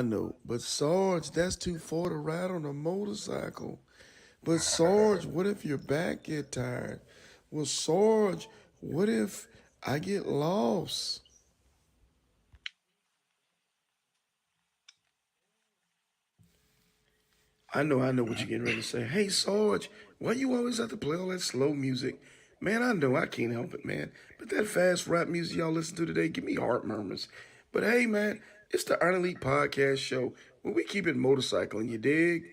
I know. But Sarge, that's too far to ride on a motorcycle. But Sarge, what if your back get tired? Well, Sarge, what if I get lost? I know what you're getting ready to say. Hey, Sarge, why you always have to play all that slow music? Man, I know I can't help it, man. But that fast rap music y'all listen to today give me heart murmurs. But hey, man, it's the Earn Elite Podcast Show where we keep it motorcycling, you dig?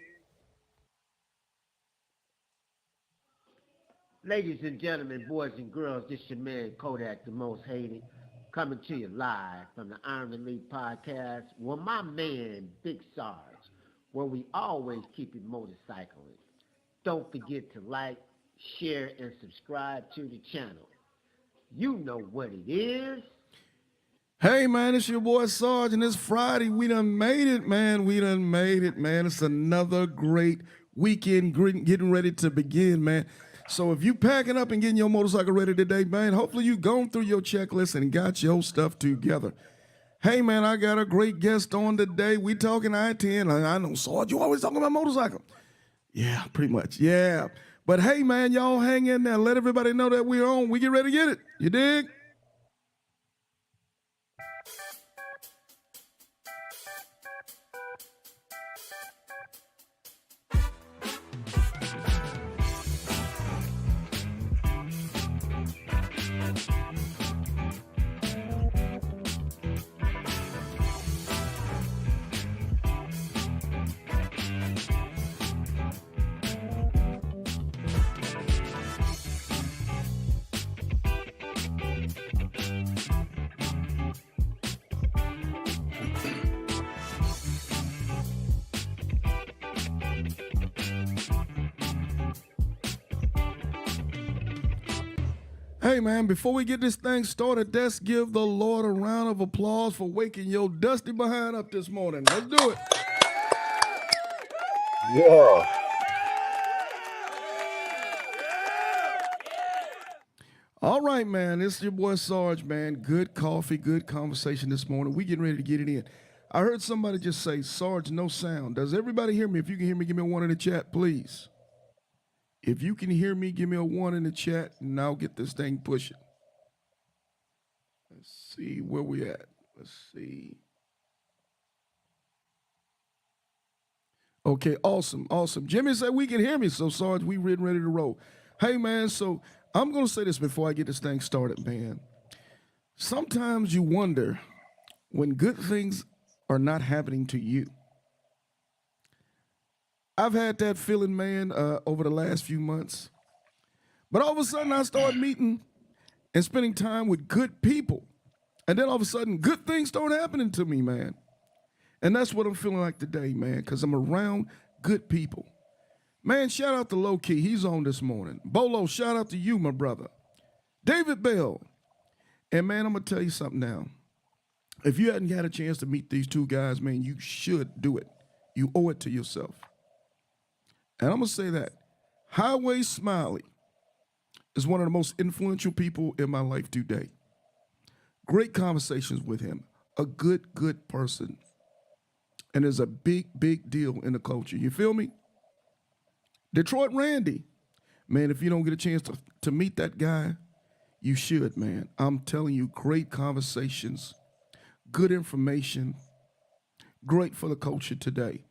Ladies and gentlemen, boys and girls, this your man Kodak, the most hated, coming to you live from the Iron Elite Podcast with my man Big Sarge, where we always keep it motorcycling. Don't forget to like, share, and subscribe to the channel. You know what it is. Hey, man, it's your boy Sarge, and it's Friday. We done made it, man. We done made it, man. It's another great weekend getting ready to begin, man. So if you packing up and getting your motorcycle ready today, man, hopefully you gone through your checklist and got your stuff together. Hey, man, I got a great guest on today. We talking I-10. I know, Sarge, you always talking about motorcycle. Yeah, pretty much, yeah. But hey, man, y'all hang in there. Let everybody know that we're on. We get ready to get it. You dig? Hey, man, before we get this thing started, let's give the Lord a round of applause for waking your dusty behind up this morning. Let's do it. Yeah. All right, man, it's your boy Sarge, man. Good coffee, good conversation this morning. We getting ready to get it in. I heard somebody just say, Sarge, no sound. Does everybody hear me? If you can hear me, give me a one in the chat, please. If you can hear me, give me a one in the chat, and I'll get this thing pushing. Let's see where we at. Let's see. Okay, awesome. Jimmy said we can hear me, so Sarge, we ready to roll. Hey, man, so I'm going to say this before I get this thing started, man. Sometimes you wonder when good things are not happening to you. I've had that feeling, man, over the last few months. But all of a sudden, I started meeting and spending time with good people. And then all of a sudden, good things start happening to me, man. And that's what I'm feeling like today, man, because I'm around good people. Man, shout out to Low Key. He's on this morning. Bolo, shout out to you, my brother. David Bell. And man, I'm gonna tell you something now. If you hadn't had a chance to meet these two guys, man, you should do it. You owe it to yourself. And I'm gonna say that Highway Smiley is one of the most influential people in my life today. Great conversations with him. A good person. And there's a big deal in the culture. You feel me? Detroit Randy. Man, if you don't get a chance to meet that guy, you should, man. I'm telling you, great conversations, good information, great for the culture today.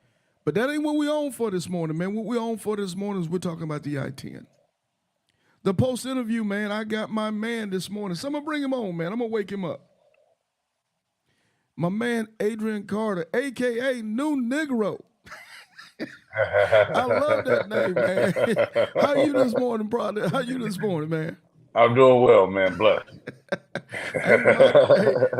But that ain't what we on for this morning, man. What we on for this morning is we're talking about the I-10. The post interview, man, I got my man this morning. Someone bring him on, man. I'm going to wake him up. My man, Adrain Carter, a.k.a. New Negro. I love that name, man. How you this morning, brother? How you this morning, man? I'm doing well, man. Blessed. Hey,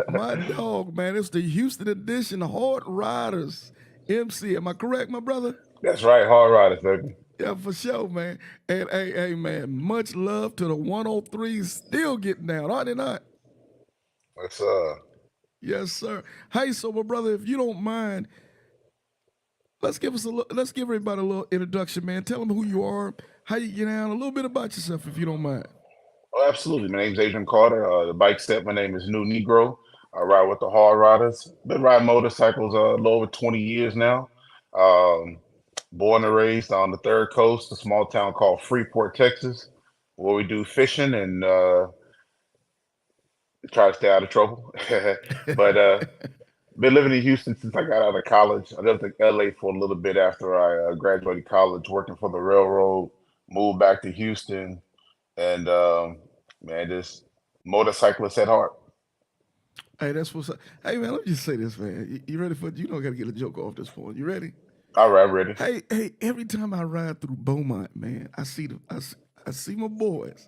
my dog, man. It's the Houston edition, Hard Riders MC. Am I correct, my brother? That's right, hard riders, baby. Yeah, for sure, man. And hey, man, much love to the 103s still getting down, are they not? Let's Yes, sir. Hey, so my brother, if you don't mind, let's give everybody a little introduction, man. Tell them who you are, how you get down, a little bit about yourself, if you don't mind. Oh, absolutely. My name's Adrain Carter. The bike set, my name is New Negro. I ride with the hard riders. Been riding motorcycles a little over 20 years now. Um, Born and raised on the third coast, a small town called Freeport, Texas, where we do fishing and try to stay out of trouble. But been living in Houston since I got out of college. I lived in LA for a little bit after I graduated college, working for the railroad, moved back to Houston, and man, just motorcyclist at heart. Hey, that's what's up. Hey, man, let me just say this, man. You ready for it? You don't got to get a joke off this point. You ready? All right, ready. Hey, every time I ride through Beaumont, man, I see my boys.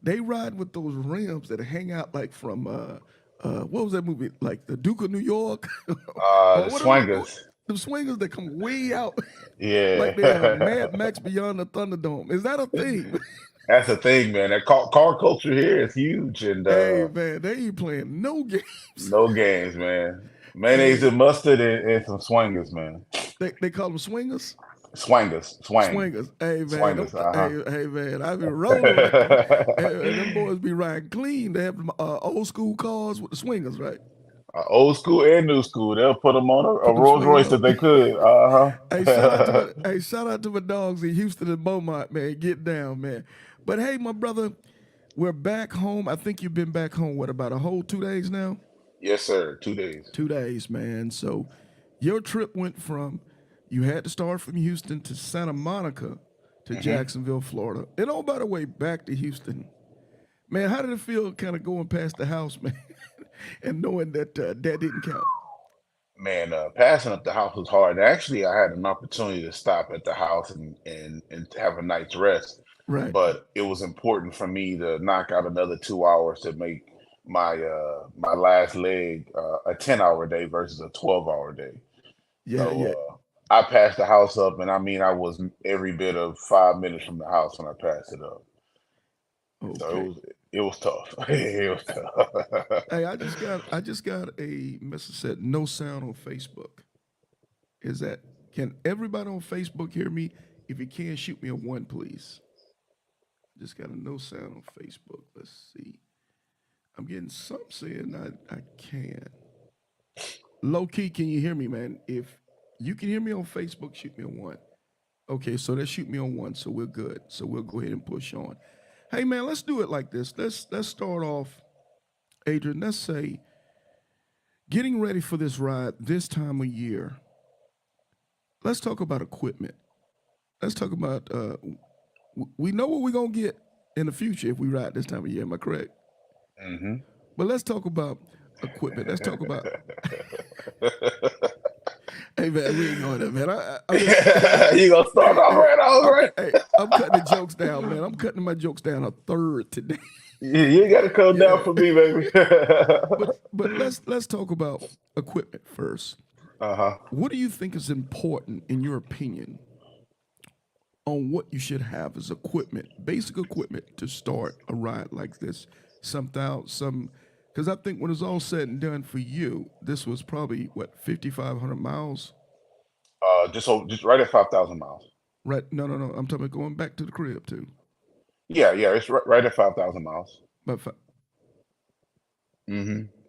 They ride with those rims that hang out like from what was that movie? Like the Duke of New York, or The whatever. swingers. The swingers that come way out, like they are Yeah. Mad Max Beyond the Thunderdome. Is that a thing? That's the thing, man. That car culture here is huge, and Hey, man, they ain't playing no games. no games, man. Mayonnaise Hey, and mustard and some swingers, man. they call them swingers. Swangers, Swingers. Hey man, swangers. Uh hey man, I be rolling with them. And them boys be riding clean. They have them old school cars with the swingers, right? Old school and new school. They'll put them on a Put them Rolls swingers Royce on. if they could. Hey, Uh-huh. shout out to my dogs in Houston and Beaumont, man. Get down, man. But hey, my brother, we're back home. I think you've been back home, what, about a whole 2 days now? Yes, sir. 2 days. 2 days, man. So your trip went from you had to start from Houston to Santa Monica to Hmm. Jacksonville, Florida. And oh, by the way, back to Houston. Man, how did it feel kind of going past the house, man, and knowing that that didn't count? Man, passing up the house was hard. Actually, I had an opportunity to stop at the house and have a night's rest, Right. but it was important for me to knock out another 2 hours to make my last leg a 10-hour day versus a 12-hour day. Yeah, So yeah. I passed the house up, and I mean I was every bit of 5 minutes from the house when I passed it up. So Okay. it was tough. It was tough. Hey, I just got a message said no sound on Facebook. Is that can everybody on Facebook hear me? If you can, shoot me a one, please. Just got a no sound on Facebook. Let's see. I'm getting some saying I can. Low key, can you hear me, man? If you can hear me on Facebook, shoot me a one. Okay, so they shoot me on one, so we're good. So we'll go ahead and push on. Hey man, let's do it like this. Let's start off, Adrian. Let's say getting ready for this ride this time of year. Let's talk about equipment. Let's talk about we know what we're gonna get in the future if we ride this time of year. Am I correct? Hmm. But let's talk about equipment. Let's talk about. Hey man, we ain't going there, man. I'm just. You gonna start off right off, right? Hey, I'm cutting the jokes down, man. I'm cutting my jokes down a third today. You gotta come down Yeah, for me, baby. but let's talk about equipment first. Uh-huh. What do you think is important in your opinion on what you should have as equipment, basic equipment to start a ride like this. Because I think when it's all said and done for you, this was probably what 5,500 miles. Just right at 5,000 miles. Right? No, no, no. I'm talking about going back to the crib too. Yeah, yeah, it's right at 5,000 miles. But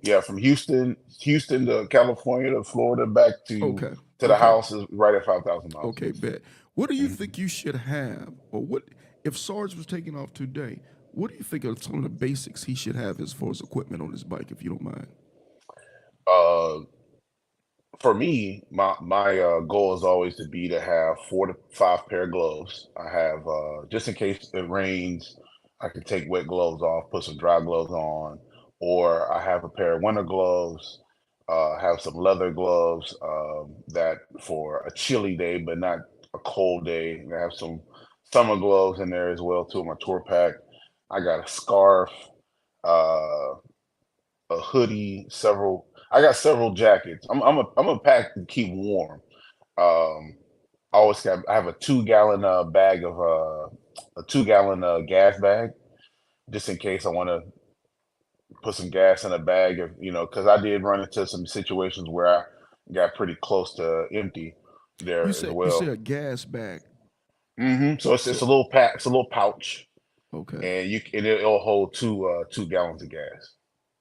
Yeah, from Houston to California to Florida back okay, to the okay, house is right at 5,000 miles. okay. Bet. What do you Mhm. think you should have, or what if Sarge was taking off today? What do you think are some of the basics he should have as far as equipment on his bike, if you don't mind? Uh, for me, my goal is always to be to have 4 to 5 pair of gloves. I have just in case it rains, I can take wet gloves off, put some dry gloves on, or I have a pair of winter gloves. Have some leather gloves that for a chilly day, but not a cold day. I have some summer gloves in there as well too. In my tour pack. I got a scarf. Uh, a hoodie, several. I got several jackets. I'm a pack to keep warm. Um, I have a 2 gallon bag of a 2 gallon gas bag just in case I want to put some gas in a bag if because I did run into some situations where I got pretty close to empty You there as said you say well. a gas bag. So it's So a little pack, it's a little pouch, okay, and it'll hold 2 gallons of gas.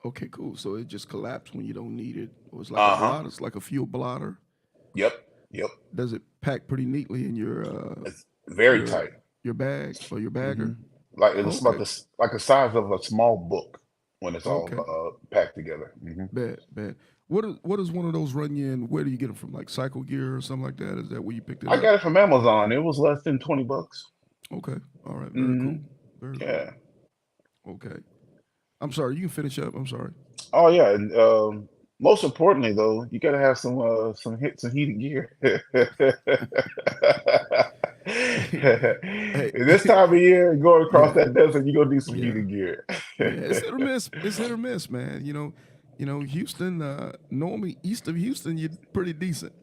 okay, cool. So it just collapsed when you don't need it, or it's like a Uh-huh. blotter. It's like a fuel blotter. Yep. Yep. Does it pack pretty neatly in It's very your tight. your bag or your hmm bagger? Like it's about Okay, this, like the size of a small book when it's all okay, packed together. bad, bad. What is one of those run you in? Where do you get them from? Like Cycle Gear or something like that? Is that where you picked it I up? got it from Amazon. It was less than $20. Okay, all right, very hmm cool, very cool. Yeah. Okay, I'm sorry. You can finish up. I'm sorry. Oh yeah. And most importantly, though, you got to have some heated gear. Hey, This time of year, going across yeah, that desert, you gonna need some yeah. heated gear. Yeah, it's hit or miss. It's hit or miss, man. Houston. Normally east of Houston, you're pretty decent.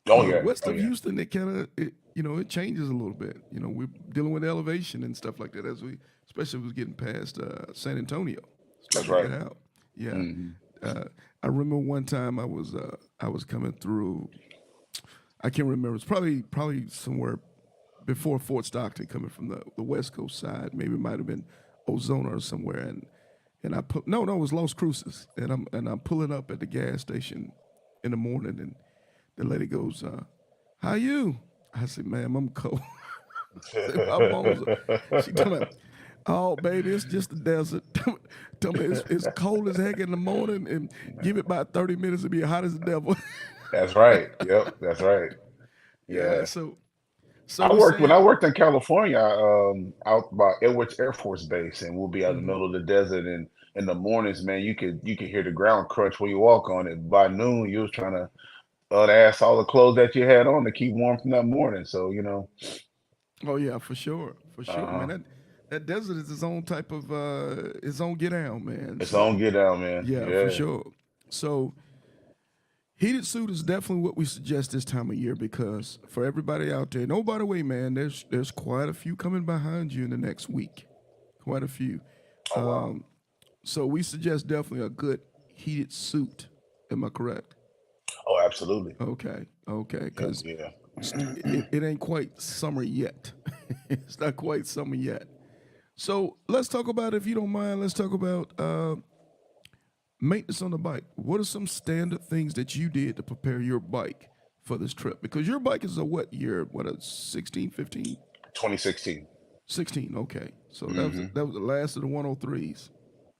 Oh yeah. West Oh of yeah. Houston, it kind of it changes a little bit. We're dealing with elevation and stuff like that especially as we getting past San Antonio, That's starting to right. get out. Yeah, hmm uh, I remember one time I was coming through. I can't remember. It's probably somewhere before Fort Stockton, coming from the West Coast side. Maybe it might have been Ozona or somewhere, and I put no, it was Los Cruces, and I'm pulling up at the gas station in the morning, and the lady goes, "How you?" I said, "Ma'am, I'm cold." I said, "My bones." She told me, "Oh, baby, it's just the desert." Tell me it's cold as heck in the morning, and give it about 30 minutes to be hot as the devil. That's right. Yep, that's right. Yeah, Yeah. so we When I saying, worked in California, out by Edwards Air Force Base, and we'll be out in the mhm. middle of the desert, and in the mornings, man, you could hear the ground crunch when you walk on it. By noon, you was trying to ass all the clothes that you had on to keep warm from that morning. So Oh yeah, for sure, man. uh, That desert is its own type of its own get down, man. it's on So get down, man. yeah, for Yeah. sure. So heated suit is definitely what we suggest this time of year, because for everybody out there, no, by the way, man, there's quite a few coming behind you in the next week, quite a few. Oh wow. So we suggest definitely a good heated suit. Am I correct? Oh, absolutely. Okay, okay, Yeah, because yeah. it ain't quite summer yet. It's not quite summer yet. So let's talk about, if you don't mind, let's talk about maintenance on the bike. What are some standard things that you did to prepare your bike for this trip? Because your bike is a what year? What, a 16, 15, 2016. 16? Okay. So that was hmm that was the last of the 103s.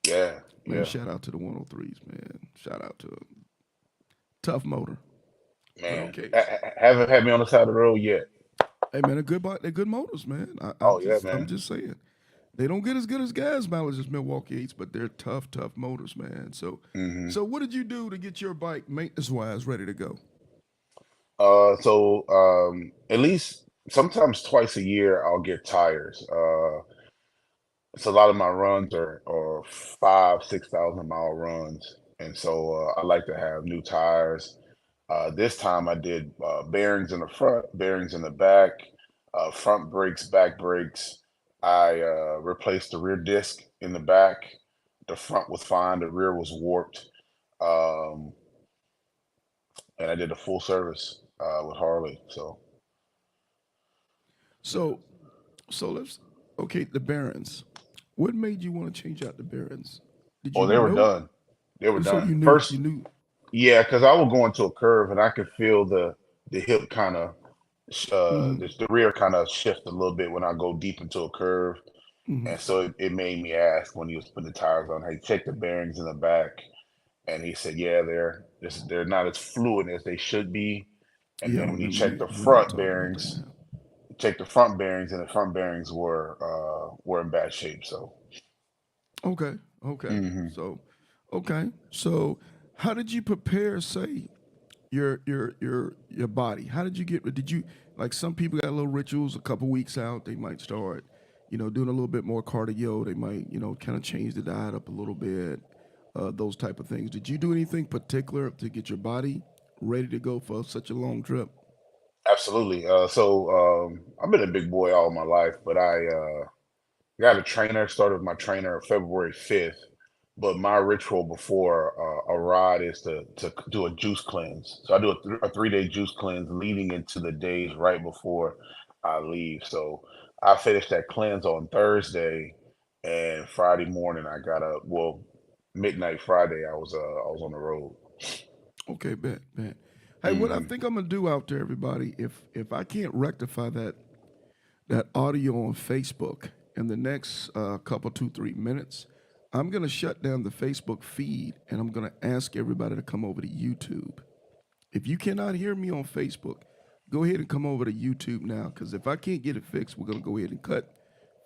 Yeah, Man, yeah, shout out to the 103s, man. Shout out to tough motor. But man. okay. Haven't had me on the side of the road yet. Hey man, they're good bike, they're good motors, man. Oh yeah, I'm man. just saying. They don't get as good as gas mileage as Milwaukee Eights, but they're tough, tough motors, man. So, hmm so what did you do to get your bike maintenance wise ready to go? At least sometimes twice a year I'll get tires. So a lot of my runs are 5, 6,000 mile runs, and so I like to have new tires. This time I did bearings in the front, bearings in the back. front brakes, back brakes. I replaced the rear disc in the back. The front was fine. The rear was warped. Um, and I did a full service with Harley. So, So so let's okay, the bearings. What made you want to change out the bearings? Did you oh, they were know? done. They were So done. you First, knew. yeah, because I would go into a curve and I could feel the hip kind of Mm-hmm. the rear kind of shift a little bit when I go deep into a curve. Mm-hmm. And so it made me ask when he was putting the tires on, hey, check the bearings in the back. And he said, yeah, they're not as fluid as they should be. And Yeah, I then when you remember check you the you and I front talked about that bearings, now. check the front bearings, and the front bearings were in bad shape. So, Okay, okay. hmm So how did you prepare, say, your body? How did you get? Did you like some people got little rituals? A couple weeks out, they might start, doing a little bit more cardio. They might, kind of change the diet up a little bit. Those type of things. Did you do anything particular to get your body ready to go for such a long trip? absolutely. I've been a big boy all my life, but I got a trainer, started with my trainer February 5th. But my ritual before a ride is to do a juice cleanse. So I do a 3 day juice cleanse leading into the days right before I leave. So I finished that cleanse on Thursday, and Friday morning I got up. Well, midnight Friday I was on the road. Okay, bet. Hey, what I Hmm. think I'm gonna do out there, everybody, if I can't rectify that audio on Facebook in the next couple 2 3 minutes, I'm gonna shut down the Facebook feed and I'm gonna ask everybody to come over to YouTube. If you cannot hear me on Facebook, go ahead and come over to YouTube now. Because if I can't get it fixed, we're gonna go ahead and cut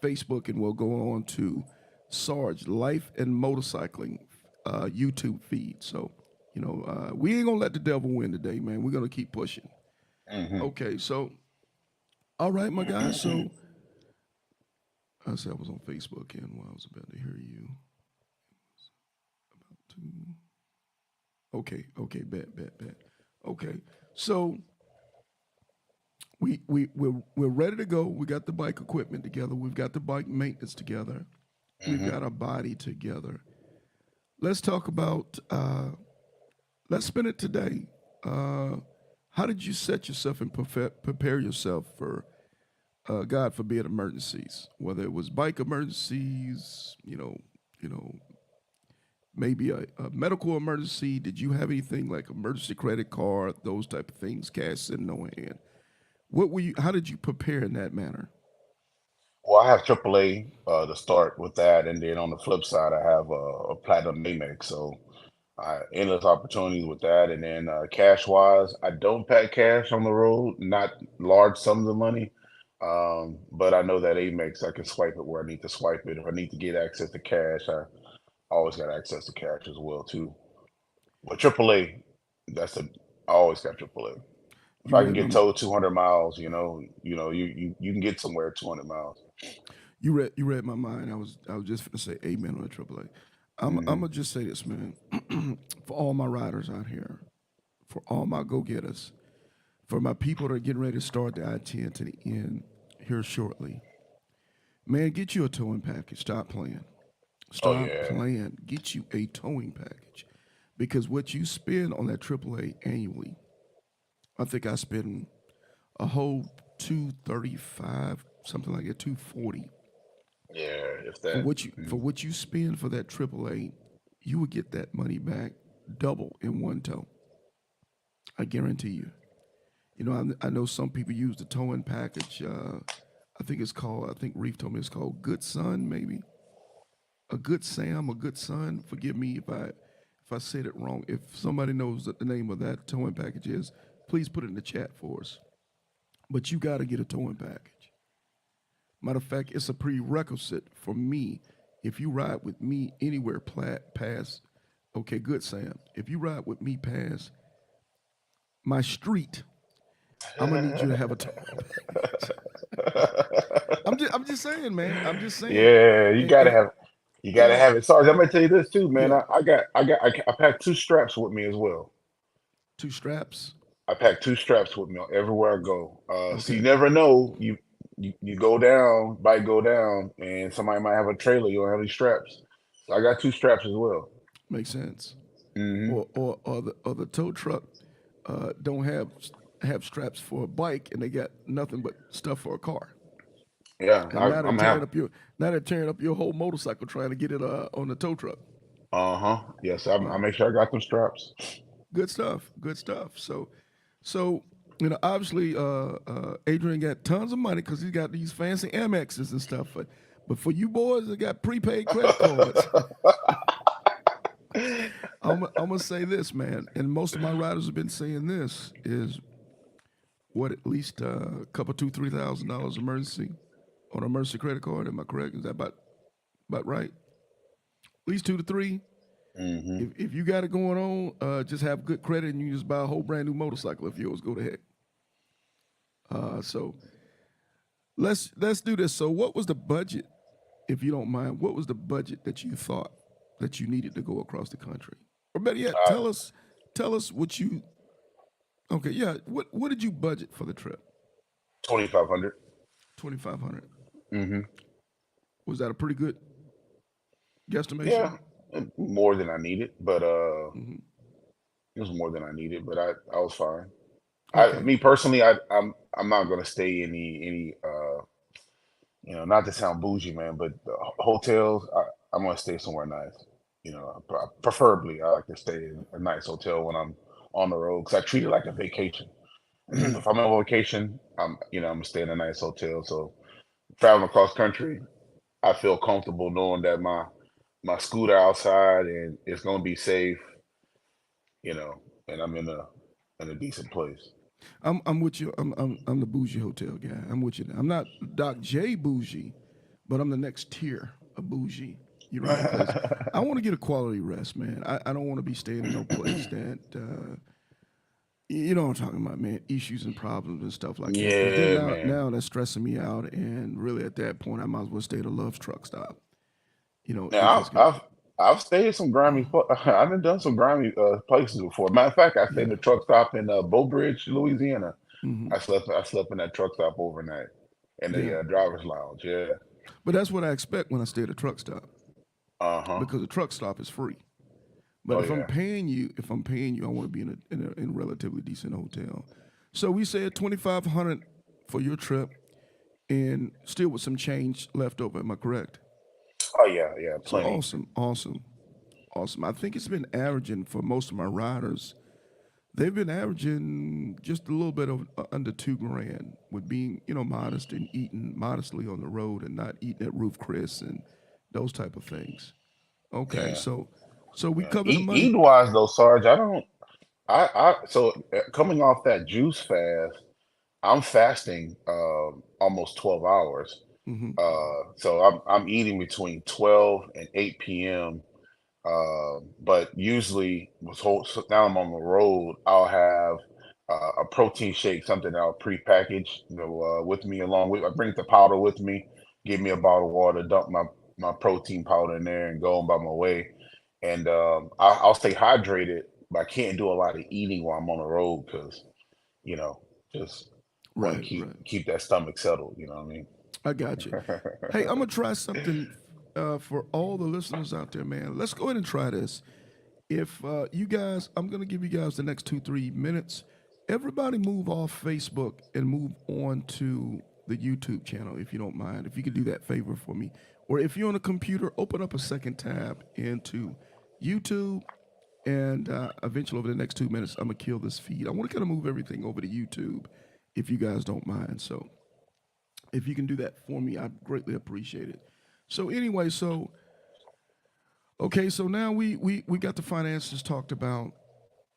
Facebook and we'll go on to Sarge Life and Motorcycling YouTube feed. So, we ain't gonna let the devil win today, man. We're gonna keep pushing. Hmm. Okay, so all right, my guys. So I said I was on Facebook and while I was about to hear you. Okay, bet. Okay, so we're ready to go. We got the bike equipment together. We've got the bike maintenance together. We've Hmm. got our body together. Let's talk about. Let's spin it today. Uh, how did you set yourself and prepare yourself for, God forbid, emergencies? Whether it was bike emergencies, you know, maybe a medical emergency. Did you have anything like emergency credit card, those type of things, cash sitting on hand? What were you? How did you prepare in that manner? Well, I have AAA to start with that, and then on the flip side, I have a platinum Amex. So endless opportunities with that. And then cash wise, I don't pack cash on the road, not large sums of money. But I know that Amex, I can swipe it where I need to swipe it. If I need to get access to cash, I always got access to cash as well too. But AAA, that's a I always got AAA. If You I can read get my towed 200 miles, you can get somewhere at 200 miles. you read my mind. I was just gonna say amen on the AAA. I'm Hmm. gonna just say this, man. For all my riders out here, for all my go getters, for my people that are getting ready to start the I-10 to the end here shortly, man, get you a towing package. Stop playing. Oh Stop yeah. playing. Get you a towing package, because what you spend on that AAA annually, I think I spend a whole 235, something like that, 240 Yeah, if for that. what you spend for that AAA. You would get that money back double in one tow. I guarantee you. I know some people use the towing package. I think it's called. I think Reef told me it's called Good Son, maybe a Good Sam, a Good Son. Forgive me if I said it wrong. If somebody knows what the name of that towing package is, please put it in the chat for us. But you got to get a towing package. Matter of fact, it's a prerequisite for me. If you ride with me anywhere past, okay, Good Sam. If you ride with me past my street, I'm gonna need you to have a towing package. I'm just saying, man. I'm just saying. Yeah, And you you gotta know, have it. Sorry, I'm gonna tell you this too, man. yeah, I packed two straps with me as well. two straps. I pack two straps with me everywhere I go. So you Okay. never know. you go down, bike go down, and somebody might have a trailer. You don't have any straps. So I got two straps as well. Makes sense. Hmm. Or the tow truck don't have straps for a bike, and they got nothing but stuff for a car. Yeah, And now they're I'm tearing happy. up your whole motorcycle trying to get it on the tow truck. Uh-huh. Yes, I Wow, make sure I got them straps. good stuff. Good stuff. So obviously, Adrian got tons of money because he's got these fancy Amexes and stuff. But for you boys that got prepaid credit cards, I'm gonna say this, man, and most of my riders have been saying this is what at least a couple $2,000-3,000 emergency on an emergency credit card. Am I correct? Is that about right? At least 2 to 3. Hmm. If you got it going on, just have good credit and you just buy a whole brand new motorcycle if yours go to heck. So let's do this. So what was the budget, if you don't mind? What was the budget that you thought that you needed to go across the country? Or better yet, tell us what you. Okay, yeah. What did you budget for the trip? 2,500. 2,500. Mm-hmm. Was that a pretty good guesstimation? Yeah, more than I needed, but Hmm. it was more than I needed, but I was fine. Okay. Me personally, I'm not gonna stay any not to sound bougie, man, but the hotels, I'm gonna stay somewhere nice. Preferably I like to stay in a nice hotel when I'm on the road because I treat it like a vacation. Hmm. If I'm on vacation, I'm gonna stay in a nice hotel. So traveling across country, I feel comfortable knowing that my scooter outside and it's gonna be safe, you know, and I'm in a decent place. I'm with you. I'm the bougie hotel guy. I'm with you. I'm not Doc J bougie, but I'm the next tier of bougie. You're right, because I want to get a quality rest, man. I don't want to be staying in no place that you know what I'm talking about, man. Issues and problems and stuff like that. Because then Yeah, now man. that's stressing me out, and really at that point I might as well stay at a Love's truck stop. If Now it's gonna. I've stayed in some grimy. I've done some grimy places before. Matter of fact, I stayed in Yeah. a truck stop in Beau Bridge, Louisiana. Hmm. I slept in that truck stop overnight in Yeah. the driver's lounge. Yeah. But that's what I expect when I stay at a truck stop, Uh-huh. because a truck stop is free. But Oh if I'm yeah. paying you, I want to be in a relatively decent hotel. So we said 2,500 for your trip, and still with some change left over. Am I correct? Oh yeah, yeah, So plenty. awesome, awesome, awesome. I think it's been averaging for most of my riders. They've been averaging just a little bit of under 2 grand, with being modest and eating modestly on the road and not eating at Roof Chris and those type of things. Okay, Yeah. so we Yeah. cover the money. Eat wise though, Sarge, I don't coming off that juice fast, I'm fasting almost 12 hours. Hmm. So I'm eating between 12 and 8 p.m. But usually, so now I'm on the road, I'll have a protein shake, something that I'll pre-package, with me along with. I bring the powder with me, give me a bottle of water, dump my protein powder in there, and go on by my way. And I'll stay hydrated, but I can't do a lot of eating while I'm on the road because you know just want to Right, keep right. keep that stomach settled. You know what I mean? I got you. Hey, I'm gonna try something for all the listeners out there, man. Let's go ahead and try this. If you guys, I'm gonna give you guys the next 2 3 minutes. Everybody, move off Facebook and move on to the YouTube channel, if you don't mind. If you could do that favor for me, or if you're on a computer, open up a second tab into YouTube, and eventually over the next 2 minutes, I'm gonna kill this feed. I want to kind of move everything over to YouTube, if you guys don't mind. So if you can do that for me, I'd greatly appreciate it. So anyway, so now we got the finances talked about,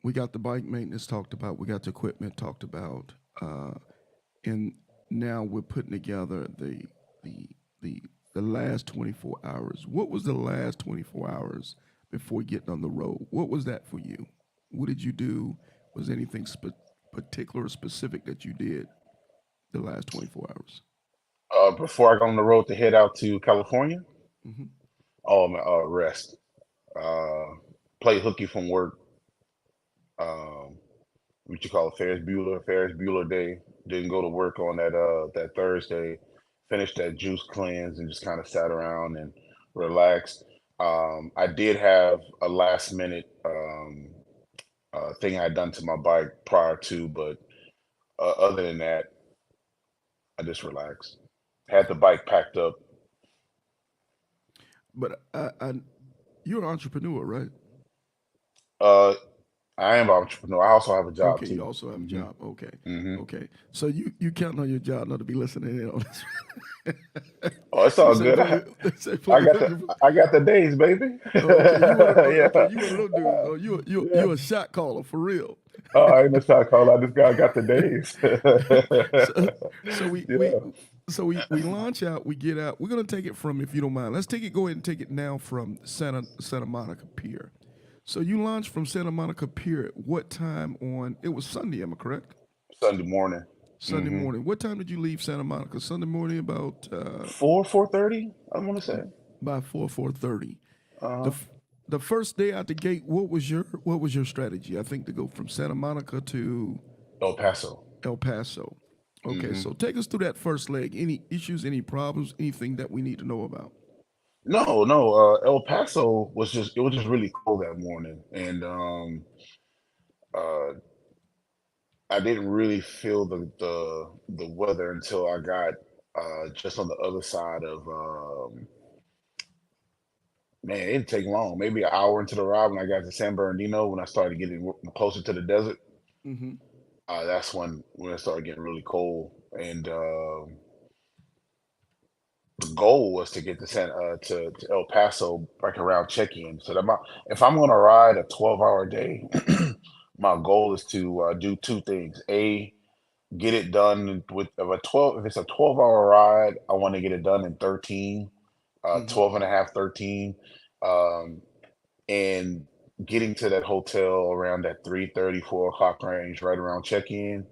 we got the bike maintenance talked about, we got the equipment talked about, and now we're putting together the the the last 24 hours. What was the last 24 hours before getting on the road? What was that for you? What did you do? Was there anything particular or specific that you did the last 24 hours? Before I go on the road to head out to California, Hmm. oh, rest. Play hooky from work. Um, what you call it, Ferris Bueller Day. Didn't go to work on that Thursday. finished that juice cleanse and just kind of sat around and relaxed. I did have a last minute thing I had done to my bike prior to, but other than that, I just relaxed. Had the bike packed up. But you're an entrepreneur, right? Uh, I am an entrepreneur. I also have a job Okay, you too. also have a Hmm. job. Okay, Hmm. okay. So you counting on your job not to be listening in on this. Oh, it's They all say good. play. They say I play. got I got the days, baby. Oh, okay, you one of okay, Yeah, you one of those dudes. Oh, yeah. you a shot caller for real. Oh, I ain't no shot call. I just got the days. so so we we Yeah. we launch out, we get out. We're gonna take it from, if you don't mind. Let's take it. Go ahead and take it now from Santa Monica Pier. So you launched from Santa Monica Pier at what time on? It was Sunday, am I correct? Sunday morning. Sunday Hmm. morning. What time did you leave Santa Monica? Sunday morning about 4:30. I want to say. by 4:30. The Uh-huh. f- the first day out the gate, what was your strategy? I think to go from Santa Monica to El Paso. El Paso. Okay, Hmm. so take us through that first leg. Any issues, any problems, anything that we need to know about? No, no. El Paso was just it was just really cold that morning, and uh, I didn't really feel the weather until I got just on the other side of man, it didn't take long, maybe an hour into the ride when I got to San Bernardino when I started getting closer to the desert. Mm-hmm. That's when it started getting really cold, and the goal was to get to to El Paso like around check-in. So that if I'm going to ride a 12-hour day, my goal is to do two things. A, get it done with of a 12 if it's a 12-hour ride, I want to get it done in 13, Mm-hmm. 12 and a half, 13. Um, and getting to that hotel around that 3:30, 4 o'clock range, right around check-in,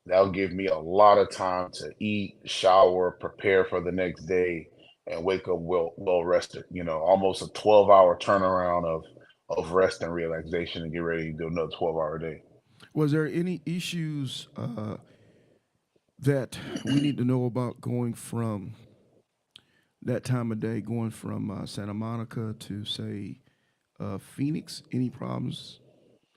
that'll give me a lot of time to eat, shower, prepare for the next day, and wake up well rested. Almost a 12-hour turnaround of rest and relaxation and get ready to do another 12-hour day. Was there any issues that we need to know about going from that time of day, going from Santa Monica to say Phoenix? Any problems?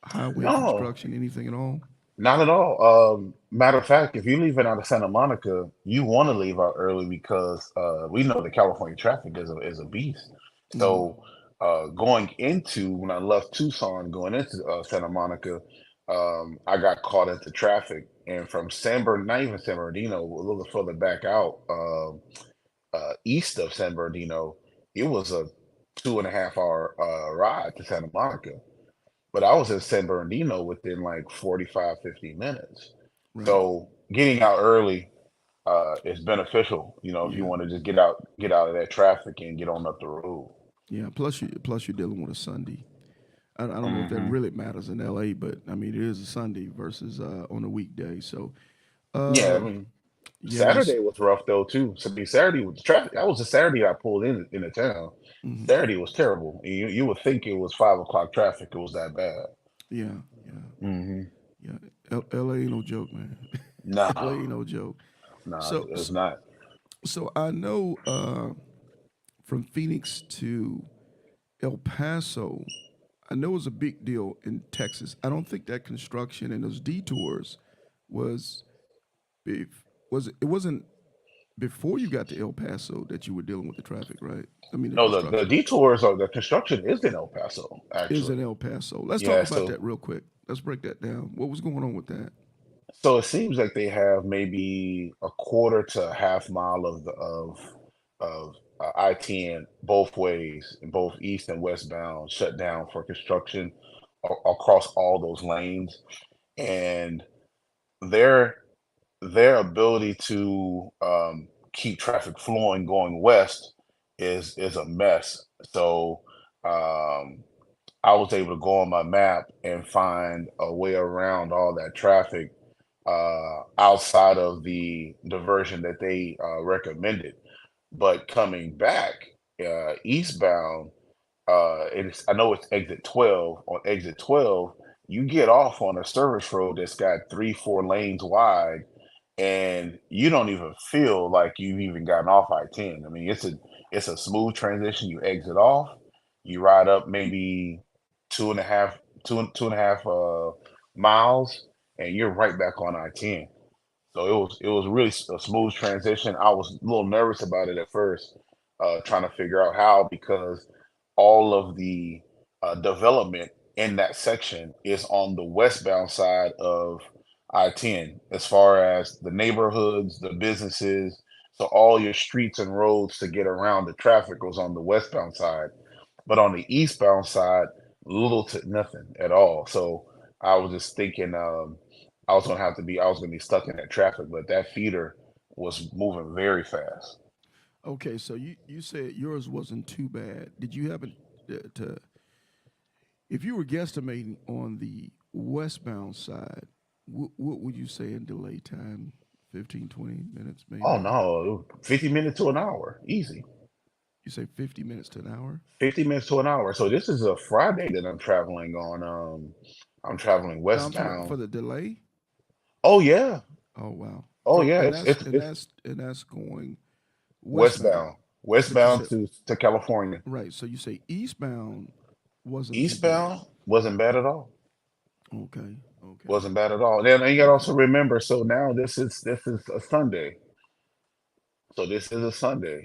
Highway No, construction? Anything at all? not at all. Matter of fact, if you're leaving out of Santa Monica, you want to leave out early because we know the California traffic is a beast. Mm-hmm. So going into when I left Tucson, going into Santa Monica, I got caught into traffic, and from not even San Bernardino, a little further back out, east of San Bernardino, it was a 2.5 hour ride to Santa Monica. But I was in San Bernardino within like 45, 50 minutes. Right. So getting out early is beneficial, if you Yeah. want to just get out of that traffic and get on up the road. Yeah. Plus you're dealing with a Sunday. I don't know if that Hmm. really matters in LA, but I mean it is a Sunday versus on a weekday. So Yeah, I uh, mean yes. Saturday was rough though too. So I mean Saturday with the traffic. That was the Saturday I pulled into town. Hmm. Saturday was terrible. You would think it was 5 o'clock traffic. It was that bad. Yeah. Yeah. Hmm. Yeah. LA ain't no joke, man. LA Nah, ain't no joke. nah, So it's not. so I know from Phoenix to El Paso, I know it was a big deal in Texas. I don't think that construction and those detours was it wasn't before you got to El Paso that you were dealing with the traffic, right? I mean the No, the construction detours or the construction is in El Paso, is actually. in El Paso. Let's talk Yeah, about that real quick. Let's break that down. What was going on with that? so it seems like they have maybe a quarter to a half mile of I-10 both ways, both east and westbound, shut down for construction across all those lanes, and their their ability to keep traffic flowing going west is a mess. So um, I was able to go on my map and find a way around all that traffic outside of the diversion that they recommended. But coming back eastbound, I know it's exit 12. On exit 12, you get off on a service road that's got 3, 4 lanes wide, and you don't even feel like you've even gotten off I-10. I mean, it's a smooth transition. You exit off, you ride up maybe two and a half, two and a half miles, and you're right back on I-10. So it was really a smooth transition. I was a little nervous about it at first, trying to figure out how, because all of the development in that section is on the westbound side of I-10, as far as the neighborhoods, the businesses. So all your streets and roads to get around the traffic goes on the westbound side. But on the eastbound side, little to nothing at all. So I was just thinking I was gonna be stuck in that traffic, but that feeder was moving very fast. Okay, so you said yours wasn't too bad. Did you happen to if you were guesstimating on the westbound side, what would you say in delay time? 15, 20 minutes Oh maybe? no, 50 minutes to an hour, easy. You say 50 minutes to an hour? 50 minutes to an hour. So this is a Friday that I'm traveling on. I'm traveling No, I'm talking about for westbound. the delay. Oh yeah. Oh wow. Oh From yeah. and It's that's it's and it's that's and that's going westbound. westbound. But you Westbound said to California. right. So you say eastbound wasn't too bad. Eastbound wasn't bad at all. Okay. Okay. Wasn't bad at all. Then you gotta Okay. also remember, so now this is a Sunday. So this is a Sunday,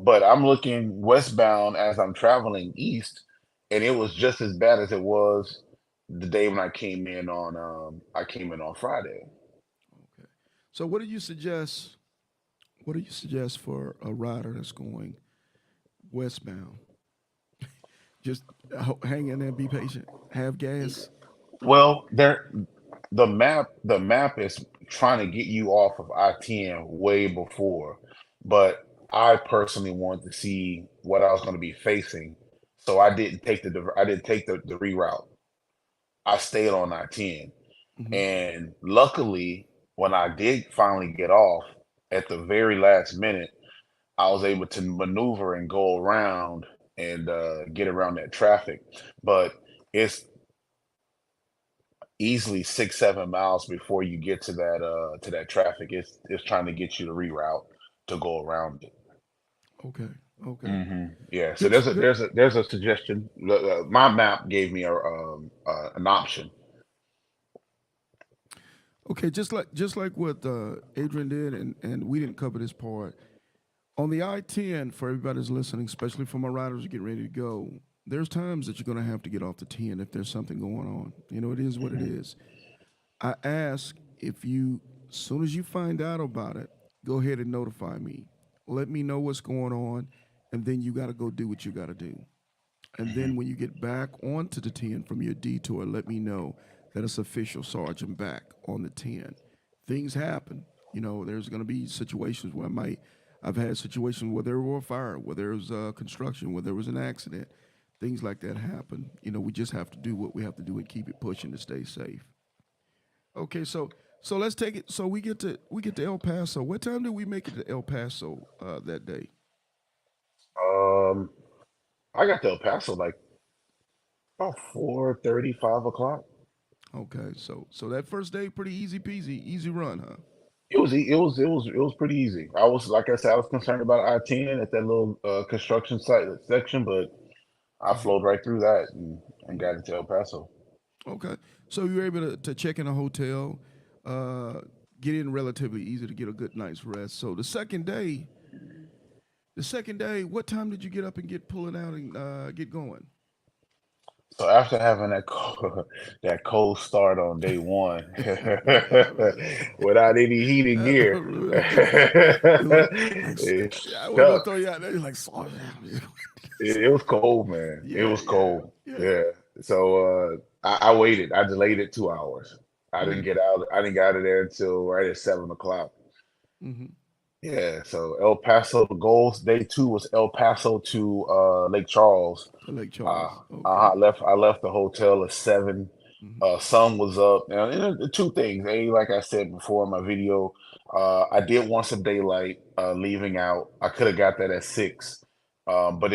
But I'm looking westbound as I'm traveling east, and it was just as bad as it was the day when I came in on Friday. Okay. So what do you suggest? What do you suggest for a rider that's going westbound? Just hang in there, be patient, have gas. Well, the map is trying to get you off of I-10 way before, but I personally wanted to see what I was going to be facing, so I didn't take the reroute. I stayed on I-10. Hmm. And luckily, when I did finally get off at the very last minute, I was able to maneuver and go around and get around that traffic. But it's easily 6, 7 miles before you get to that traffic. It's trying to get you to reroute to go around it. Okay. Okay. Yeah. So Good. Good. there's a suggestion. My map gave me an option. Okay. Just like what Adrian did, and we didn't cover this part on the I-10 for everybody that's listening, especially for my riders who get ready to go. There's times that you're going to have to get off the 10 if there's something going on. It is what it Mhm. is. I ask if you, as soon as you find out about it, go ahead and notify me. Let me know what's going on, and then you got to go do what you got to do. And then when you get back onto the 10 from your detour, let me know that it's official sergeant back on the 10. Things happen. There's going to be situations where I've had situations where there were a fire, where there was construction, where there was an accident. Things like that happen. We just have to do what we have to do and keep it pushing to stay safe. Okay, so let's take it. So we get to El Paso. What time did we make it to El Paso that day? Um, I got to El Paso like about 4:30, 5 o'clock. Okay, so that first day pretty easy peasy, easy run, huh? It was pretty easy. I was, like I said, I was concerned about I-10 at that little construction site section, but I Hmm. flowed right through that and got into El Paso. Okay, so you were able to check in a hotel, uh, get in relatively easy to get a good night's rest. So the second day, what time did you get up and get pulling out and get going? So after having that cold start on day one, without any heating gear, It was like it I wasn't gonna throw sucks. you out there. You're like, "Slow down." It was cold, man. It Yeah, was yeah, cold. yeah. Yeah. So I waited. I delayed it 2 hours. I didn't Mm, get out. I didn't get out of there until right at 7 o'clock. mm-hmm. Yeah. So El Paso, the goals day two was El Paso to Lake Charles. To Lake Uh, Charles. I Okay. left the hotel at 7. Mm-hmm. Sun was up. Now, the two things. Like I said before in my video, I did want some daylight leaving out. I could have got that at 6, but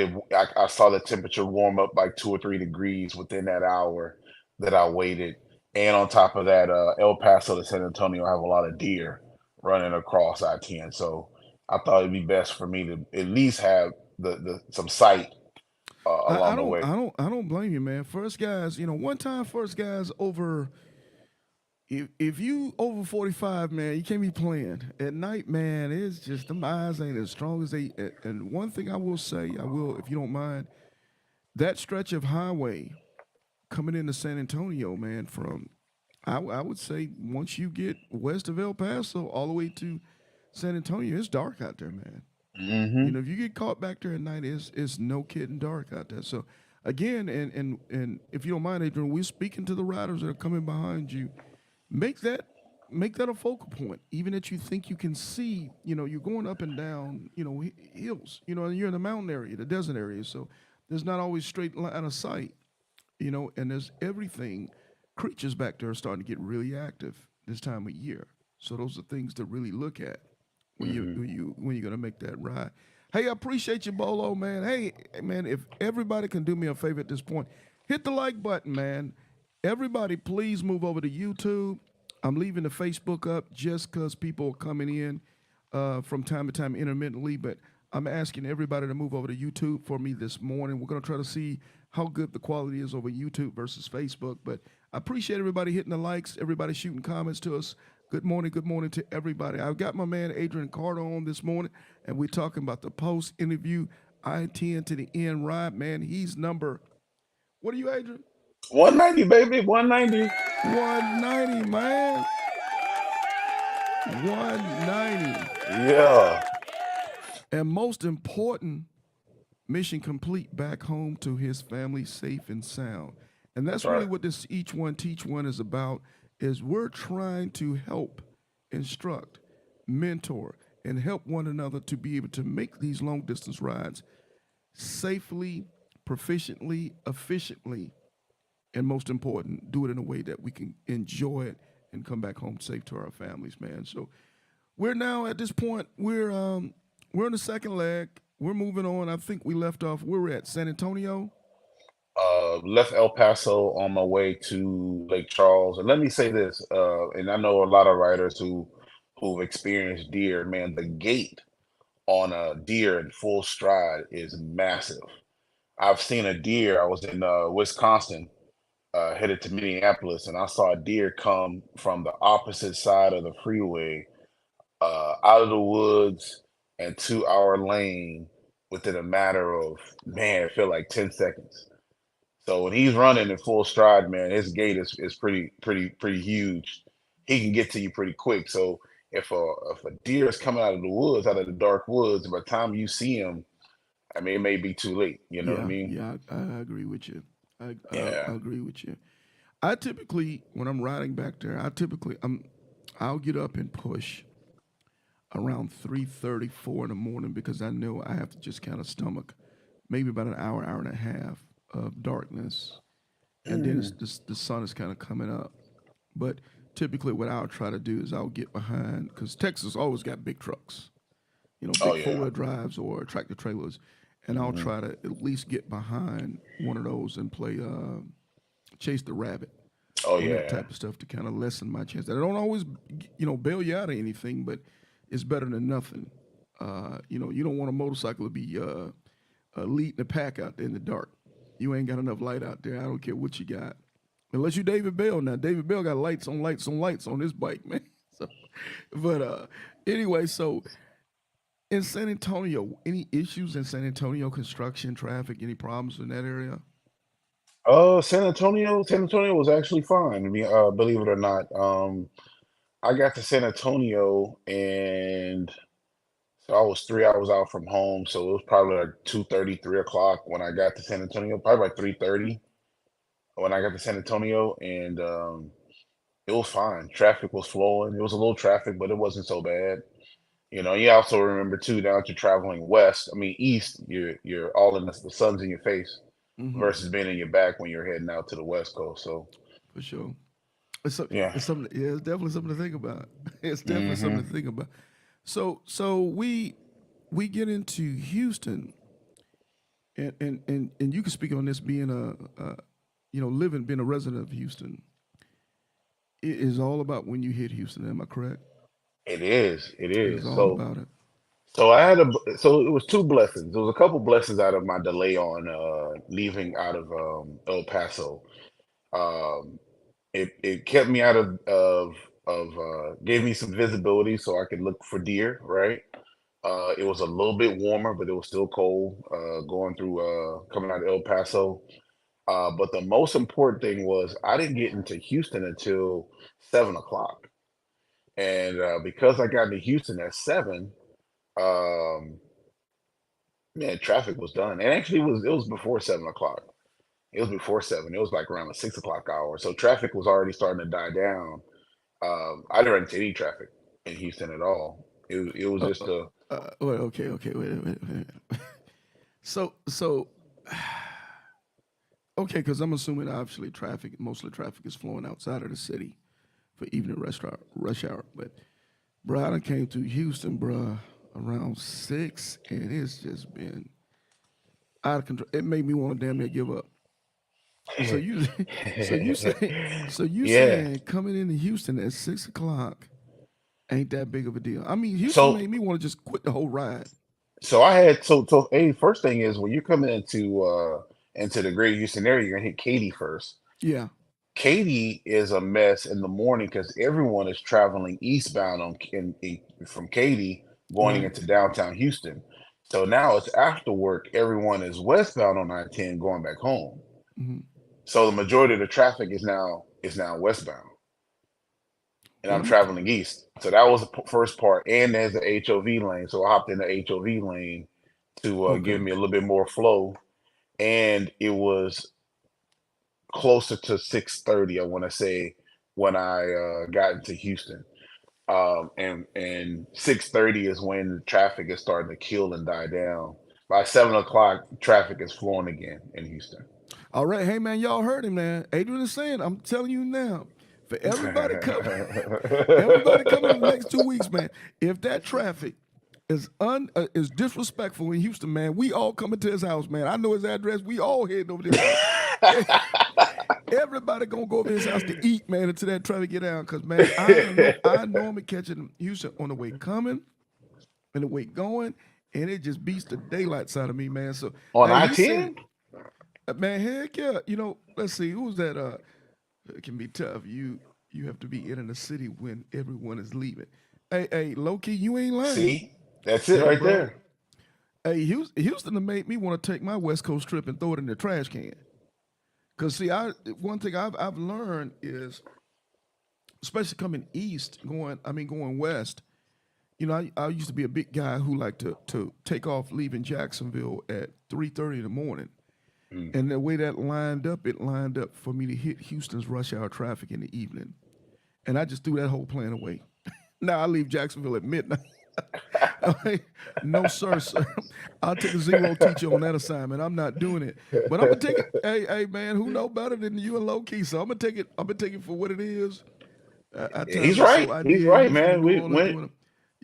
I saw the temperature warm up like 2 or 3 degrees within that hour that I waited. And on top of that, El Paso to San Antonio have a lot of deer, running across I-10. So I thought it'd be best for me to at least have the some sight I along the don't way. I don't I don't blame you, man. First guys, one time first guys over if you over 45, man, you can't be playing. At night, man, it's just them eyes ain't as strong as they and one thing I will say, I will, if you don't mind, that stretch of highway coming into San Antonio, man, from I would say once you get west of El Paso all the way to San Antonio, it's dark out there, man. Hmm. If you get caught back there at night, it's no kidding dark out there. So again, and if you don't mind, Adrian, we're speaking to the riders that are coming behind you. Make that make that a focal point. Even that you think you can see, you're going up and down, hills, and you're in the mountain area, the desert area. So there's not always straight line of sight, and there's everything. Creatures back there are starting to get really active this time of year. So those are things to really look at Hmm. when you're gonna make that ride. Hey, I appreciate you, Bolo, man. Hey, man, if everybody can do me a favor at this point, hit the like button, man. Everybody, please move over to YouTube. I'm leaving the Facebook up just because people are coming in from time to time intermittently, but I'm asking everybody to move over to YouTube for me this morning. We're going to try to see how good the quality is over YouTube versus Facebook, but I appreciate everybody hitting the likes, everybody shooting comments to us. Good morning to everybody. I've got my man Adrain Carter on this morning, and we're talking about the post interview I-10 to the end ride. Man, he's number, what are you, Adrian? 190, baby, 190. 190, man. 190. Yeah, And most important, mission complete back home to his family safe and sound. And that's that's really right. what this Each One Teach One is about, is we're trying to help, instruct, mentor, and help one another to be able to make these long distance rides safely, proficiently, efficiently, and most important, do it in a way that we can enjoy it and come back home safe to our families, man. So we're now at this point. We're in the second leg. We're moving on. I think we left off. Where we're at San Antonio. Left El Paso on my way to Lake Charles. And let me say this, and I know a lot of riders who've experienced deer. Man, the gate on a deer in full stride is massive. I've seen a deer. I was in Wisconsin, headed to Minneapolis, and I saw a deer come from the opposite side of the freeway, out of the woods and to our lane within a matter of, man, it felt like 10 seconds. So when he's running in full stride, man, his gait is pretty huge. He can get to you pretty quick. So if a deer is coming out of the woods, out of the dark woods, by the time you see him, I mean, it may be too late. You know what I Yeah, mean? yeah, I agree with you. I Yeah. agree with you. I typically, when I'm riding back there, I'll get up and push around 3:30, 4 in the morning because I know I have to just kind of stomach maybe about an hour, hour and a half of darkness, and then Mm. the sun is kind of coming up. But typically, what I'll try to do is I'll get behind because Texas always got big trucks, Oh big four yeah. wheel drives or tractor trailers, and I'll Hmm. try to at least get behind one of those and play chase the rabbit Oh on that yeah. type of stuff to kind of lessen my chance. I don't always, bail you out of anything, but it's better than nothing. You don't want a motorcycle to be leading the pack out there in the dark. You ain't got enough light out there. I don't care what you got. Unless you David Bell. Now David Bell got lights on lights on lights on his bike, man. So, but anyway, so in San Antonio, any issues in San Antonio, construction, traffic, any problems in that area? San Antonio was actually fine. I mean, believe it or not. I got to San Antonio and so I was 3 hours out from home. So it was probably like 2:30, 3 o'clock when I got to San Antonio, probably like 3:30 when I got to San Antonio, and it was fine. Traffic was flowing. It was a little traffic, but it wasn't so bad. You also remember too, now that you're traveling west, I mean east, you're all in the sun's in your face Mm-hmm. versus being in your back when you're heading out to the west coast. So For sure. yeah. It's something. Yeah, it's definitely something to think about. It's definitely Hmm. something to think about. So we get into Houston, and you can speak on this being living being a resident of Houston. It is all about when you hit Houston. Am I correct? It is. It It was is. all So about it. so I had a so it was two blessings. There was a couple blessings out of my delay on leaving out of El Paso. Um, it kept me out of gave me some visibility so I could look for deer, right? It was a little bit warmer, but it was still cold going through coming out of El Paso. But the most important thing was I didn't get into Houston until 7 o'clock. And because I got into Houston at 7, um, man, traffic was done. And actually it was before 7 o'clock. It was before 7. It was like around the 6 o'clock hour. So traffic was already starting to die down. I didn't run into any traffic in Houston at all. It was Uh, just a wait, okay, wait. So, okay, because I'm assuming obviously mostly traffic is flowing outside of the city for evening rush hour. But bro, I done came to Houston, bro, around 6, and it's just been out of control. It made me want to damn near give up. So you, so you say, so you yeah. saying coming into Houston at 6 o'clock ain't that big of a deal? I mean, Houston So made me want to just quit the whole ride. I had hey, first thing is when you're coming into the Great Houston area, you're gonna hit Katy first. Yeah. Katy is a mess in the morning because everyone is traveling eastbound from Katy going Right. into downtown Houston. So now it's after work, everyone is westbound on I-10 going back home. Hmm. So the majority of the traffic is now westbound, and I'm Well, traveling east. So that was the first part, and there's the HOV lane. So I hopped in the HOV lane to okay. give me a little bit more flow, and it was closer to 6:30, I want to say, when I got into Houston. And 6:30 is when the traffic is starting to kill and die down. By 7 o'clock, traffic is flowing again in Houston. All right, hey man, y'all heard him, man. Adrian is saying, I'm telling you now, for everybody coming, everybody coming in the next 2 weeks, man. If that traffic is disrespectful in Houston, man, we all coming to his house, man. I know his address. We all heading over to his house. Everybody gonna go over to his house to eat, man, until that traffic get down. Cause man, I know I'm catching Houston on the way coming and the way going, and it just beats the daylights out of me, man. So On hey, he said it. I-10? Man, heck yeah. Let's see, who's that? It can be tough. You have to be in the city when everyone is leaving. Hey, low key, you ain't lying. See? That's it Hey, right bro. there. Hey, Houston have made me want to take my West Coast trip and throw it in the trash can. Cause see, one thing I've learned is, especially coming east, going west. I used to be a big guy who liked to take off leaving Jacksonville at 3:30 in the morning. Mm. And the way that lined up, it lined up for me to hit Houston's rush hour traffic in the evening. And I just threw that whole plan away. Now I leave Jacksonville at midnight. No, sir. I'll take a zero teacher on that assignment. I'm not doing it. But I'm gonna take it. Hey, man, who know better than you and low key? So I'm gonna take it. I'm gonna take it for what it is. At times He's it's so right. He's ideal, right, Houston and man. New We Orleans when doing it.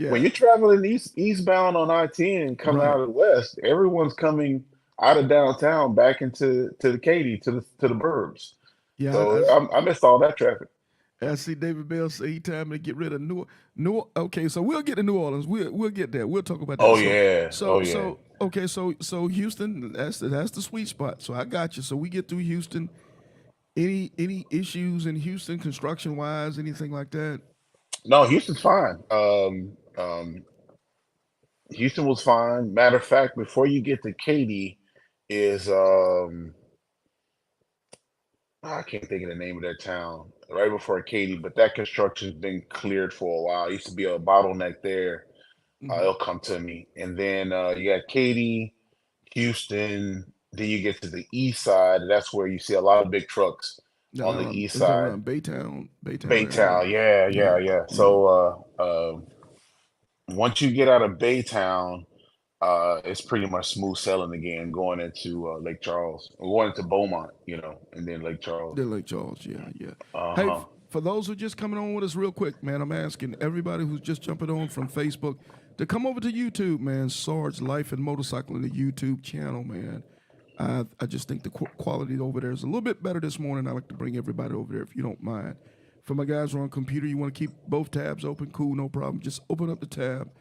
when Yeah, you're traveling eastbound on I-10 coming right. out of the west, everyone's coming out of downtown back into the Katy to the burbs. Yeah, So I missed all that traffic. I see David Bell say he time to get rid of New. Okay, so we'll get to New Orleans. We'll get there. We'll talk about that. Oh So yeah. Oh so yeah. so okay. So Houston, that's the sweet spot. So I got you. So we get through Houston. Any issues in Houston construction wise, anything like that? No, Houston's fine. Houston was fine. Matter of fact, before you get to Katy, is I can't think of the name of that town. Right before Katy, but that construction's been cleared for a while. It used to be a bottleneck there. Hmm. It'll come to me. And then you got Katy, Houston. Then you get to the east side. That's where you see a lot of big trucks on the east Is that side. around Baytown area? Baytown, yeah, Yeah, yeah, yeah. yeah. So once you get out of Baytown, it's pretty much smooth sailing again, going into Lake Charles, going into Beaumont, and then Lake Charles. They're Lake Charles, yeah. Hey, Uh-huh. for those who are just coming on with us real quick, man, I'm asking everybody who's just jumping on from Facebook to come over to YouTube, man. Sarge Life and Motorcycle in the YouTube channel, man. I just think the quality over there is a little bit better this morning. I like to bring everybody over there if you don't mind. For my guys who are on computer, you want to keep both tabs open, cool, no problem. Just open up the tab.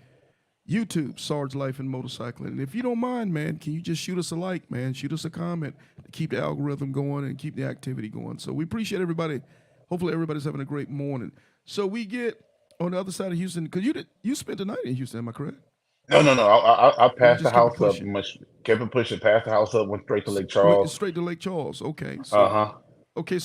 YouTube, Sarge Life and Motorcycling. And if you don't mind, man, can you just shoot us a like, man? Shoot us a comment to keep the algorithm going and keep the activity going. So we appreciate everybody. Hopefully everybody's having a great morning. So we get on the other side of Houston, because you spent the night in Houston, am I correct? No, no, no. I Or you passed the just kept it house up, pushing? kept it pushing, passed the house up, went straight to Lake Went Charles. straight to Lake Charles. Okay. Uh So huh.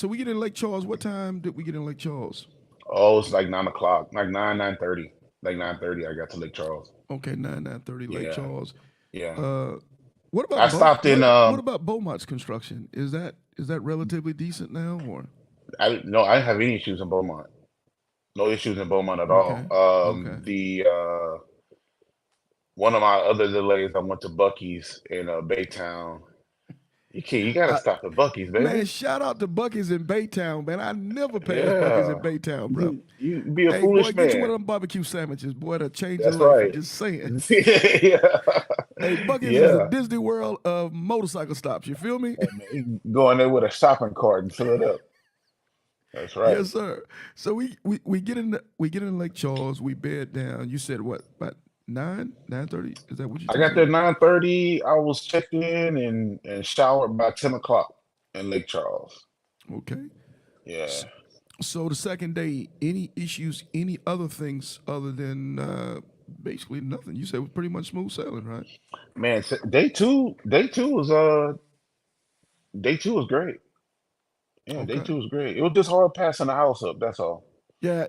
we get in Lake Charles. What time did we get in Lake Charles? Oh, it's like 9 o'clock, like 9:30, like 9:30. I got to Lake Charles. Okay, 9:30 Lake Yeah, Charles. yeah. Uh what I about stopped in. what about Beaumont's construction? Is that relatively decent now or I didn't have any issues in Beaumont. No issues in Beaumont at all. okay. Okay. The one of my other delays, I went to Bucky's in Baytown. You gotta I, stop at Bucky's, Man, baby. shout out to Bucky's in Baytown, man. I never pass Bucky's in Yeah, Baytown, bro. you be a Hey, boy, foolish get you one man. of them barbecue sandwiches, boy. That'll change your That's life. I'm right. just saying. Yeah, Hey, Bucky's is a yeah. Disney World of motorcycle stops. You feel me? Hey, man, you can go in there with a shopping cart and fill it up. That's right. Yes, sir. So we get in Lake Charles. We bed down. You said what? About 9:30? Is that what you I just got there said? 9:30. I was checked in and showered by 10 o'clock in Lake Charles. Okay. Yeah. S- So the second day, any issues, any other things other than basically nothing? You said it was pretty much smooth sailing, right? Man, day two was great. Yeah, day Okay. two was great. It was just hard passing the house up, that's all. Yeah,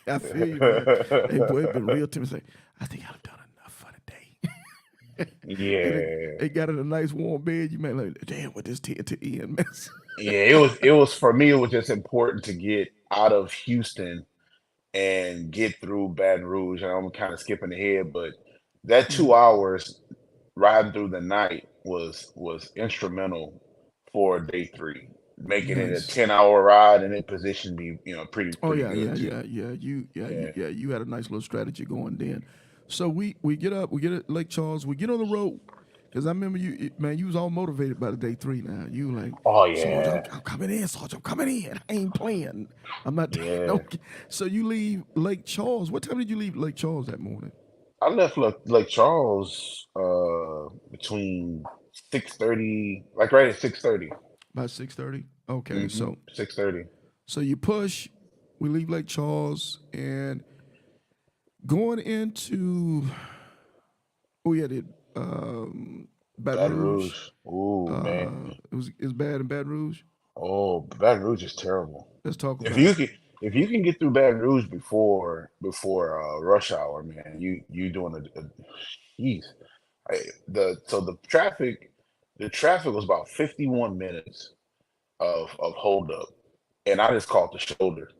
I feel you, man. Hey, boy, it been real to me. Say, I think I've done enough for the day. and Yeah. it got in a nice warm bed. You may like, damn, what this tear to end mess. Yeah, it was for me, it was just important to get out of Houston and get through Baton Rouge. And I'm kind of skipping ahead, but that Mhm. 2 hours riding through the night was instrumental for day three, making it a Nice. 10-hour ride, and it positioned me, pretty Oh pretty yeah, good yeah, too. yeah, yeah. Yeah. You had a nice little strategy going then. So we get up, we get at Lake Charles, we get on the road. Cause I remember man, you was all motivated by the day three. Now you like, Oh Sarge, yeah, I'm coming in, Sarge, I'm coming in. I ain't playing. I'm not. yeah. Okay. So you leave Lake Charles. What time did you leave Lake Charles that morning? I left Lake Charles between 6:30, like right at 6:30. About 6:30. Okay, Mm-hmm. so 6:30. you push. We leave Lake Charles and going into the Baton Baton Rouge. Rouge. Ooh, man. It's bad in Baton Rouge. Oh, Baton Rouge is terrible. Let's talk If about you it. can if you can get through Baton Rouge before rush hour, man, you doing a jeez. The traffic was about 51 minutes of holdup, and I just caught the shoulder.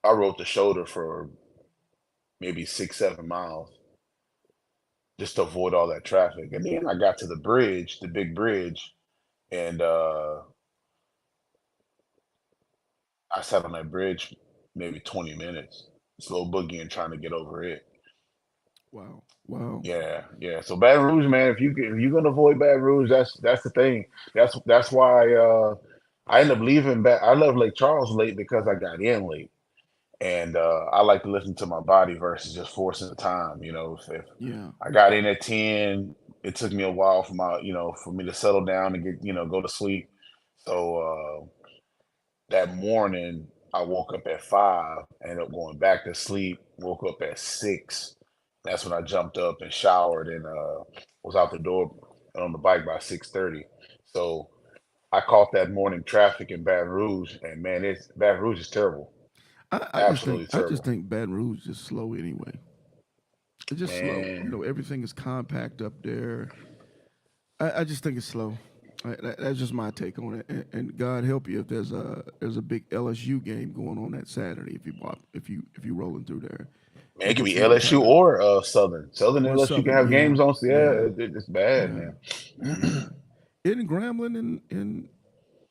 I rode the shoulder for maybe 6, 7 miles just to avoid all that traffic. And then I got to the bridge, the big bridge, and I sat on that bridge maybe 20 minutes, slow boogieing trying to get over it. Wow, wow. Yeah, yeah. So Baton Rouge, man, if you're gonna avoid Baton Rouge, that's the thing. That's why I ended up leaving back. I left Lake Charles late because I got in late. And I like to listen to my body versus just forcing the time. If Yeah, I got in at 10, it took me a while for me to settle down and go to sleep. So that morning, I woke up at 5, ended up going back to sleep, woke up at 6. That's when I jumped up and showered and was out the door on the bike by 6:30. So I caught that morning traffic in Baton Rouge, and man, Baton Rouge is terrible, absolutely I just terrible, think Baton Rouge is slow anyway. It's just slow. man. Everything is compact up there. I just think it's slow. That's just my take on it. And God help you if there's a big LSU game going on that Saturday if you rolling through there. Man, You it could get be feeling LSU tired. or Southern Or LSU can Southern, have yeah, games on. So yeah, yeah, it's bad, yeah, man. yeah. Isn't Grambling in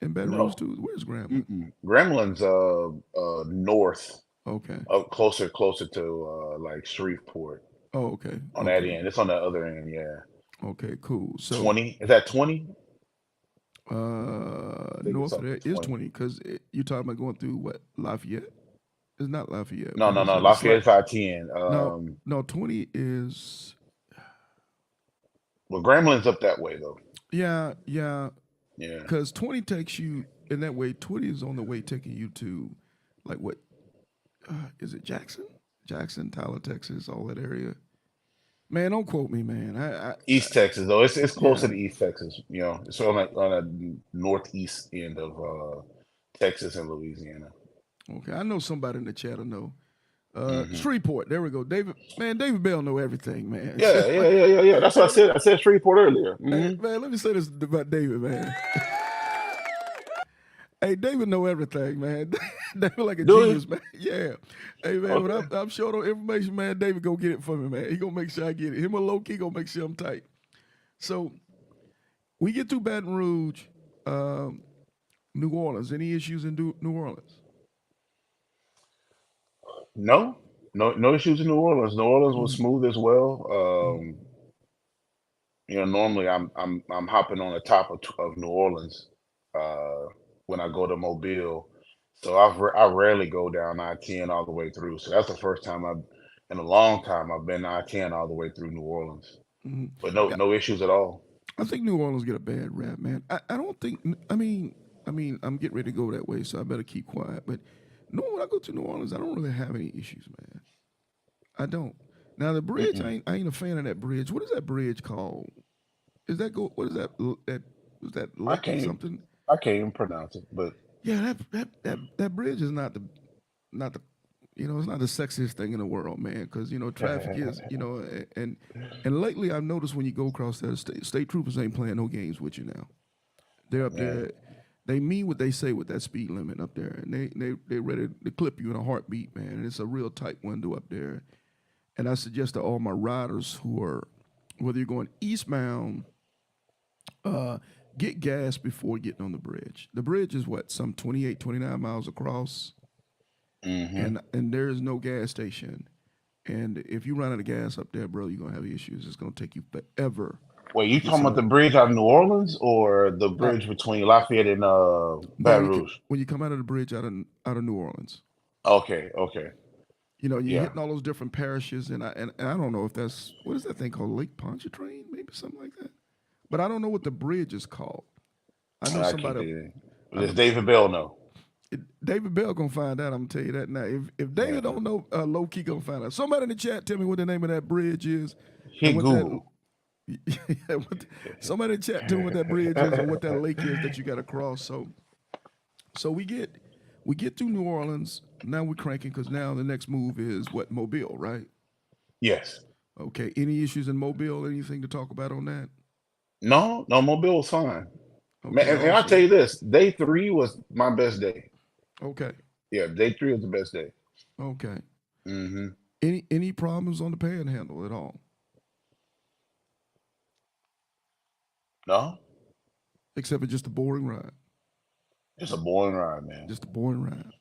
Baton Rouge No, too? Where's Grambling? mm-mm. Gremlin's north, Okay. up closer to like Shreveport Oh, okay. on that Okay. end. It's on the other end, yeah. Okay. Cool. So 20, is that 20? I think it's North of up there to is 20. 20 because you're talking about going through what, Lafayette? It's not Lafayette. No, What no, is no. it? It's like Lafayette's I-10. no, no. 20 is Well, Gramblin's up that way though. yeah. Yeah. Because 20 takes you in that way. 20 is on the way taking you to like what is it? Jackson, Tyler, Texas, all that area. Man, don't quote me, man. East Texas though. It's closer Yeah. to East Texas. You know, it's on a northeast end of Texas and Louisiana. Okay, I know somebody in the chat. I know. Hmm. Shreveport. There we go. David. Man, David Bell know everything, man. Yeah. That's what I Hey, said. I said Shreveport earlier. man, let me say this about David, man. Hey, David know everything, man. David like a Do you? genius, man. Yeah. Hey, man, when Okay. I'm short on information, man, David go get it for me, man. He gonna make sure I get it. Him or low key gonna make sure I'm tight. So we get through Baton Rouge, um, New Orleans. Any issues in New Orleans? No, no issues in New Orleans. New Orleans was Mm, smooth as well. mm, You know, normally I'm hopping on the top of New Orleans uh, when I go to Mobile. So I rarely go down I-10 all the way through. So that's the first time I've in a long time I've been I-10 all the way through New Orleans. mm. But Yeah, no issues at all. I think New Orleans get a bad rap, man. I don't think. I mean, I'm getting ready to go that way, so I better keep quiet. But no, when I go to New Orleans, I don't really have any issues, man. I don't. Now the bridge, Mm-mm. I ain't a fan of that bridge. What is that bridge called? Is that go? What is that? That was that I Lake can't something? I can't even pronounce it, but Yeah, that bridge is not the it's not the sexiest thing in the world, man. Because traffic is and lately I've noticed when you go across there, state troopers ain't playing no games with you now. They're up man, there. They mean what they say with that speed limit up there, and they ready to clip you in a heartbeat, man. And it's a real tight window up there. And I suggest to all my riders who are, whether you're going eastbound, uh, get gas before getting on the bridge. The bridge is what, some 28, 29 miles across, hmm and there is no gas station. And if you run out of gas up there, bro, you're gonna have issues. It's gonna take you forever Wait, to you get talking about somewhere. the bridge out of New Orleans or the Uh, bridge between Lafayette and no, Baton Rouge? when you come out of the bridge out of New Orleans, Okay. you're Yeah, hitting all those different parishes, and I don't know if that's what is that thing called, Lake Pontchartrain, maybe something like that. But I don't know what the bridge is called. I know I can't somebody. think of it. I Does know David Bell know? David Bell gonna find out. I'm gonna tell you that now. If David Yeah. don't know, low key gonna find out. Somebody in the chat tell me what the name of that bridge is, and Hit what that. Google. Yeah, somebody in the chat tell me what that bridge is or what that lake is that you got to cross. So we get through New Orleans. Now we're cranking because now the next move is what, Mobile, right? Yes. Okay. Any issues in Mobile? Anything to talk about on that? No, Mobile was fine. Man, Okay. and I'll tell Awesome. you this, day three was my best day. Okay. Yeah, day three was the best day. Okay. Hmm. Any problems on the Panhandle at all, No, except for just a boring ride? it's a boring ride, man. Just a boring ride.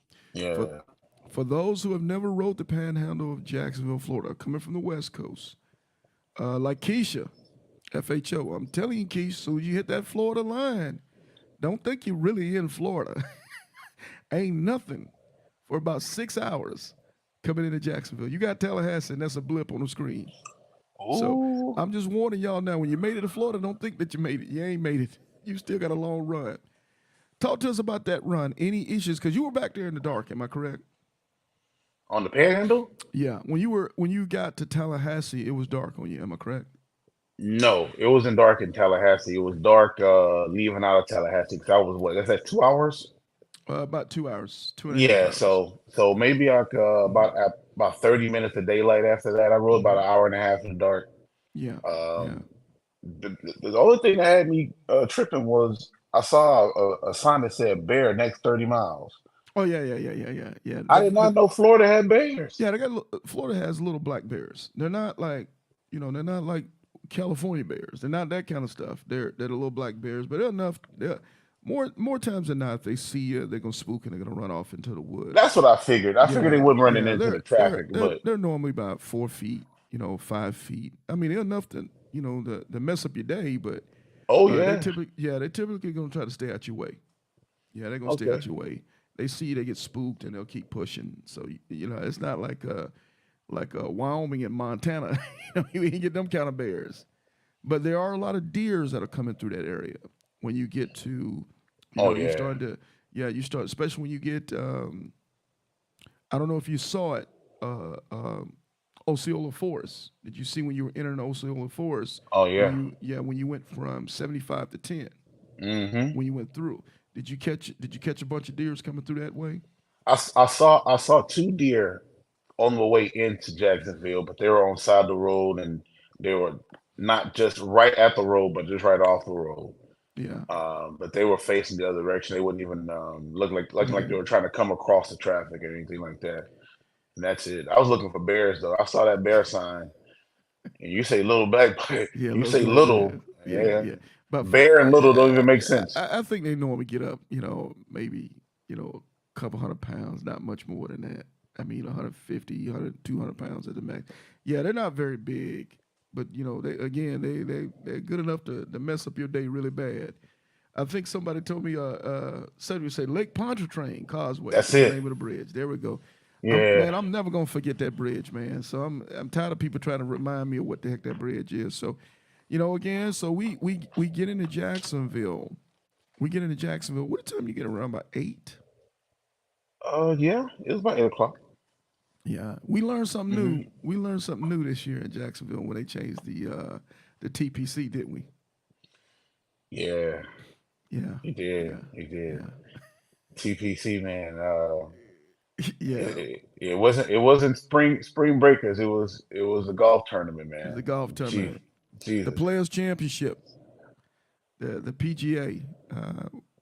For Yeah. for those who have never rode the Panhandle of Jacksonville, Florida, coming from the West Coast, like Keisha, FHO, I'm telling you, Keisha, so you hit that Florida line, don't think you're really in Florida. Ain't nothing for about 6 hours coming into Jacksonville. You got Tallahassee, and that's a blip on the screen. So Ooh. I'm just warning y'all now. When you made it to Florida, don't think that you made it. You ain't made it. You still got a long run. Talk to us about that run. Any issues? Because you were back there in the dark. Am I correct? On the Panhandle? Yeah. When you got to Tallahassee, it was dark on you. Am I correct? No, it wasn't dark in Tallahassee. It was dark leaving out of Tallahassee. 'Cause I was what? That's at 2 hours. About 2 hours, 2.5 Yeah, hours. so maybe like about 30 minutes of daylight after that. I rode about Hmm. an hour and a half in the dark. Yeah. Yeah. Um, the only thing that had me tripping was I saw a sign that said "Bear next 30 miles." Oh yeah. I did not know Florida had bears. Yeah, Florida has little black bears. They're not like, they're not like California bears. They're not that kind of stuff. They're the little black bears, but they're enough. They're more times than not, if they see you, they're gonna spook and they're gonna run off into the That's woods. what I figured. I figured they Yeah, wouldn't running yeah. into They're the they're traffic, they're but they're normally about 4 feet, 5 feet. I mean, they're enough to to mess up your day, but Oh They yeah. typically, yeah, they typically gonna try to stay out your way. Yeah, they're gonna stay Okay. out your way. They see they get spooked and they'll keep pushing. So it's not like Wyoming and Montana. You ain't get them kind of bears. But there are a lot of deers that are coming through that area when you get to, Oh you yeah. starting to, yeah, you start, especially when you get, I don't know if you saw it, Osceola Forest. Did you see when you were entering Osceola Forest Oh when yeah. you went from 75 to 10 Mm-hmm. when you went through? Did you catch a bunch of deers coming through that way? I saw two deer on the way into Jacksonville, but they were on side of the road and they were not just right at the road, but just right off the road. Yeah, But they were facing the other direction. They wouldn't even look like yeah, they were trying to come across the traffic or anything like that. And that's it. I was looking for bears though. I saw that bear sign, and you say little black, yeah, you little say black bear. little, Yeah, yeah. yeah. But Bear and little don't even make sense. I think they normally get up, maybe, a couple 100 pounds, not much more than that. I mean, 150, 100, 200 pounds at the max. Yeah, they're not very big, but they're good enough to mess up your day really bad. I think somebody told me, said we say Lake Pontchartrain Causeway That's is the it. name of the bridge. There we go. Yeah. I'm never gonna forget that bridge, man. So I'm tired of people trying to remind me of what the heck that bridge is. So, again, so we get into Jacksonville. We get into Jacksonville. What time you get around by 8? Yeah. It was about 8 o'clock. Yeah, we learned something new. Hmm. We learned something new this year in Jacksonville when they changed the TPC, didn't we? Yeah. Yeah, He did. yeah, He did. yeah, TPC man. yeah. It wasn't spring breakers. It was a golf tournament, It's man. the golf Gee, tournament, the Jesus. Players Championship, the PGA.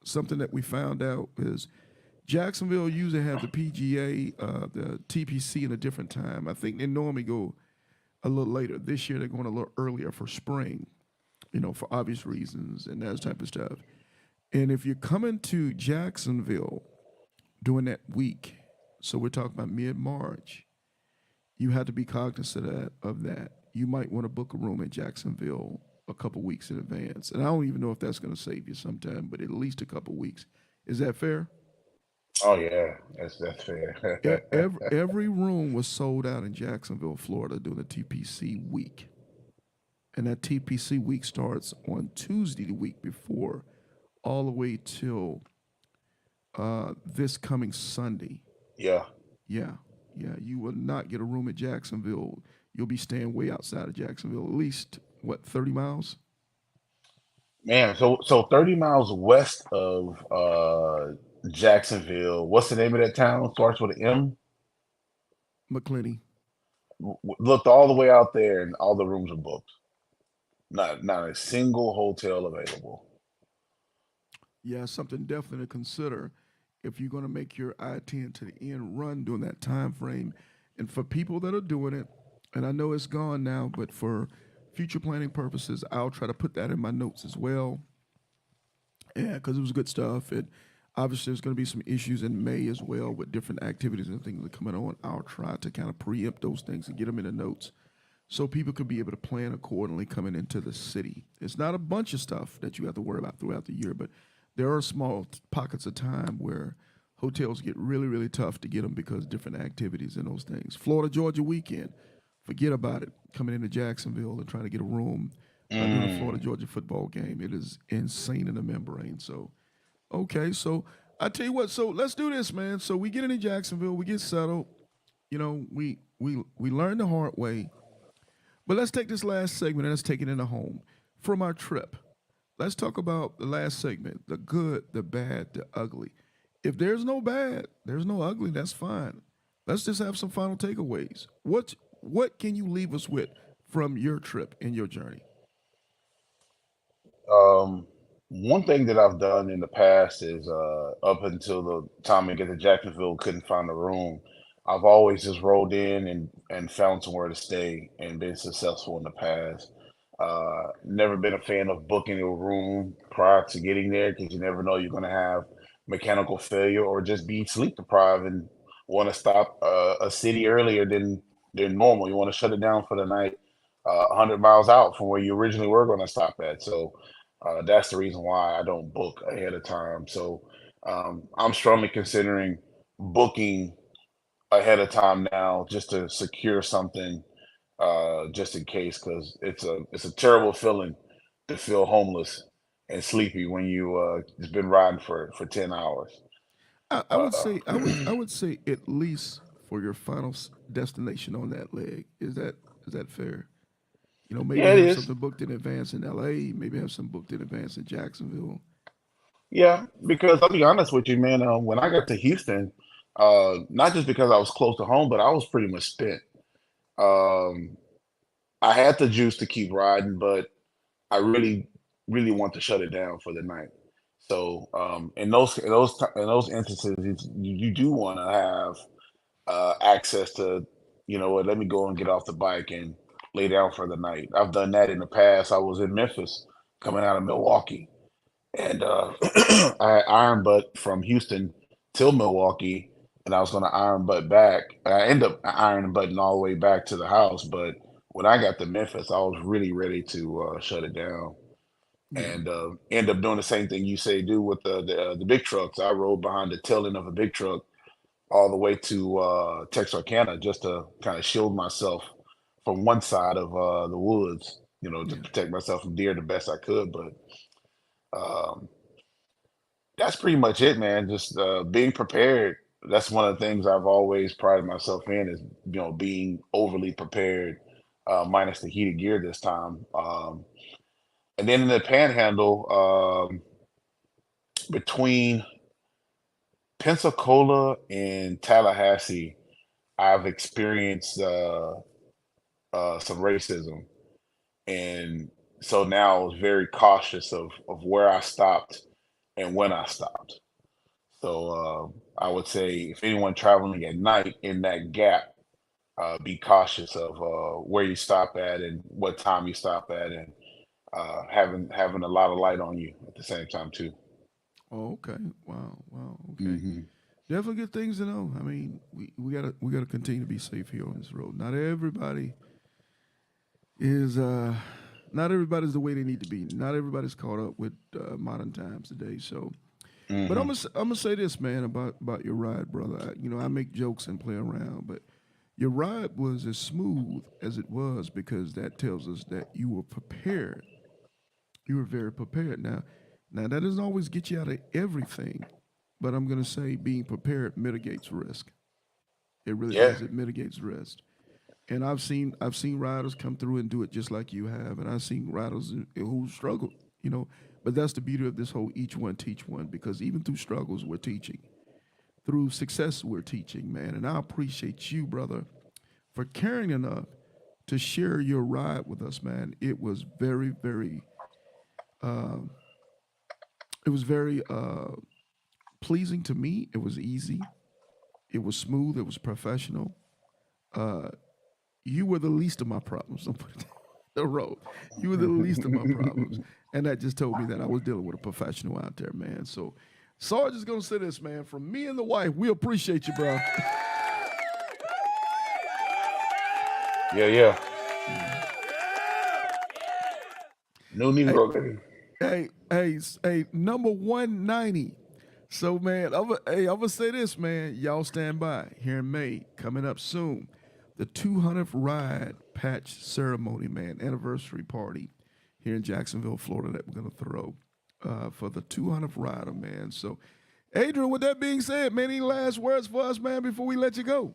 Something that we found out is Jacksonville usually have the PGA, the TPC in a different time. I think they normally go a little later. This year they're going a little earlier for spring, for obvious reasons and that type of stuff. And if you're coming to Jacksonville during that week, so we're talking about mid March, you have to be cognizant of that. You might want to book a room in Jacksonville a couple weeks in advance. And I don't even know if that's going to save you sometime, but at least a couple weeks. Is that fair? Oh yeah, that's fair. Every room was sold out in Jacksonville, Florida during the TPC week. And that TPC week starts on Tuesday, the week before, all the way till this coming Sunday. Yeah, Yeah, yeah. You will not get a room at Jacksonville. You'll be staying way outside of Jacksonville, at least, what, 30 miles? man. So 30 miles west of Jacksonville. What's the name of that town? Starts with an M. McClinney. Looked all the way out there, and all the rooms are booked. Not a single hotel available. Yeah, something definitely to consider if you're going to make your I-10 to the end run during that time frame. And for people that are doing it, and I know it's gone now, but for future planning purposes, I'll try to put that in my notes as well. Yeah, because it was good stuff. And obviously, there's going to be some issues in May as well with different activities and things that are coming on. I'll try to kind of preempt those things and get them in the notes so people could be able to plan accordingly coming into the city. It's not a bunch of stuff that you have to worry about throughout the year, but there are small pockets of time where hotels get really, really tough to get them because of different activities and those things. Florida Georgia weekend, forget about it. Coming into Jacksonville and trying to get a room during a Florida Mm. Georgia football game, it is insane in the membrane. So, okay, so I tell you what. So let's do this, man. So we get into Jacksonville, we get settled. We learn the hard way, but let's take this last segment and let's take it into home from our trip. Let's talk about the last segment, the good, the bad, the ugly. If there's no bad, there's no ugly, that's fine. Let's just have some final takeaways. What can you leave us with from your trip and your journey? Um, One thing that I've done in the past is up until the time I get to Jacksonville, couldn't find a room. I've always just rolled in and found somewhere to stay and been successful in the past. Never been a fan of booking a room prior to getting there because you never know you're going to have mechanical failure or just be sleep deprived and want to stop a city earlier than normal. You want to shut it down for the night, 100 miles out from where you originally were going to stop at. So. That's the reason why I don't book ahead of time. So I'm strongly considering booking ahead of time now just to secure something just in case, because it's a terrible feeling to feel homeless and sleepy when you just been riding for 10 hours. I would Uh, say I would say at least for your final destination on that leg. Is that fair? You know, maybe yeah, it have is. something booked in advance in L.A. Maybe have some booked in advance in Jacksonville. Yeah, because I'll be honest with you, man. When I got to Houston, not just because I was close to home, but I was pretty much spent. Um, I had the juice to keep riding, but I really want to shut it down for the night. So in those instances, you do want to have access to, you know what, let me go and get off the bike and lay down for the night. I've done that in the past. I was in Memphis coming out of Milwaukee, and I iron butt from Houston till Milwaukee, and I was going to iron butt back. I ended up ironing butting all the way back to the house, but when I got to Memphis, I was really ready to shut it down Yeah, and end up doing the same thing you say do with the big trucks. I rode behind the tail end of a big truck all the way to Texarkana just to kind of shield myself from one side of the woods, you know, to yeah. protect myself from deer the best I could. But um, that's pretty much it, man. Just being prepared. That's one of the things I've always prided myself in is, you know, being overly prepared, minus the heated gear this time. And then in the Panhandle, between Pensacola and Tallahassee, I've experienced some racism, and so now I was very cautious of where I stopped and when I stopped. So I would say if anyone traveling at night in that gap, be cautious of where you stop at and what time you stop at, and having a lot of light on you at the same time too. Oh, okay. Wow, wow. Okay. Hmm. Definitely good things to know. I mean, we gotta continue to be safe here on this road. Is not everybody's the way they need to be. Not everybody's caught up with modern times today. So, but Hmm. I'm gonna say this, man, about your ride, brother. You know, I make jokes and play around, but your ride was as smooth as it was because that tells us that you were prepared. You were very prepared. Now that doesn't always get you out of everything, but I'm gonna say being prepared mitigates risk. It really Yeah. does. It mitigates risk. And I've seen riders come through and do it just like you have, and I've seen riders who struggle. You know, but that's the beauty of this whole each one teach one because even through struggles we're teaching, through success we're teaching, man. And I appreciate you, brother, for caring enough to share your ride with us, man. Um, it was very pleasing to me. It was easy. It was smooth. It was professional. Uh, you were the least of my problems. Don't put it the road. You were the least of my problems. And that just told me that I was dealing with a professional out there, man. So Sarge is gonna say this, man. From me and the wife, we appreciate you, bro. Yeah, yeah. Yeah. New Hey, Negro, baby. hey, number 190. So man, I'm gonna say this, man. Y'all stand by. Here in May, coming up soon. The 200th ride patch ceremony, man, anniversary party here in Jacksonville, Florida, that we're gonna throw for the 200th rider, man. So, Adrian, with that being said, man, any last words for us, man, before we let you go?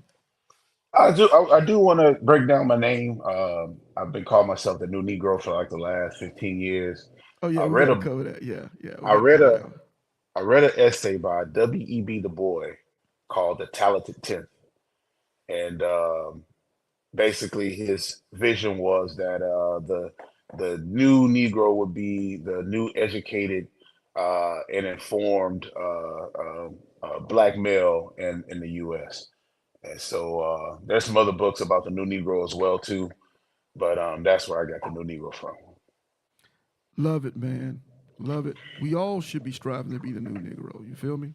I do want to break down my name. I've been calling myself the new Negro for like the last 15 years. Oh I yeah, we read gotta a cover that. Yeah, yeah, we I gotta read cover a that one. I read an essay by W.E.B. Du Bois called "The Talented Tenth," and basically his vision was that the new Negro would be the new educated and informed black male in the U.S. And so there's some other books about the new Negro as well too, but that's where I got the new Negro from. Love it, man. Love it. We all should be striving to be the new Negro. You feel me?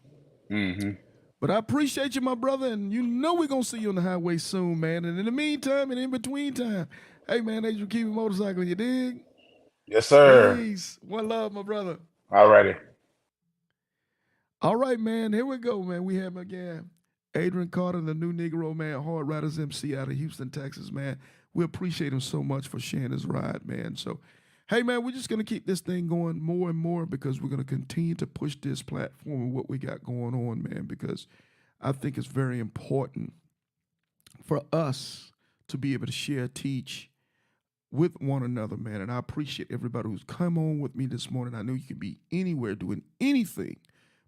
Hmm. But I appreciate you, my brother, and you know we're gonna see you on the highway soon, man. And in the meantime and in between time, hey man, they just keep motorcycling, you dig? Yes, sir. Peace. One love, my brother. All righty. All right, man. Here we go, man. We have him again. Adrain Carter, the new Negro, man. Hard Riders MC out of Houston, Texas, man. We appreciate him so much for sharing his ride, man. So, hey, man, we're just going to keep this thing going more and more because we're going to continue to push this platform and what we got going on, man, because I think it's very important for us to be able to share, teach with one another, man. And I appreciate everybody who's come on with me this morning. I know you could be anywhere doing anything,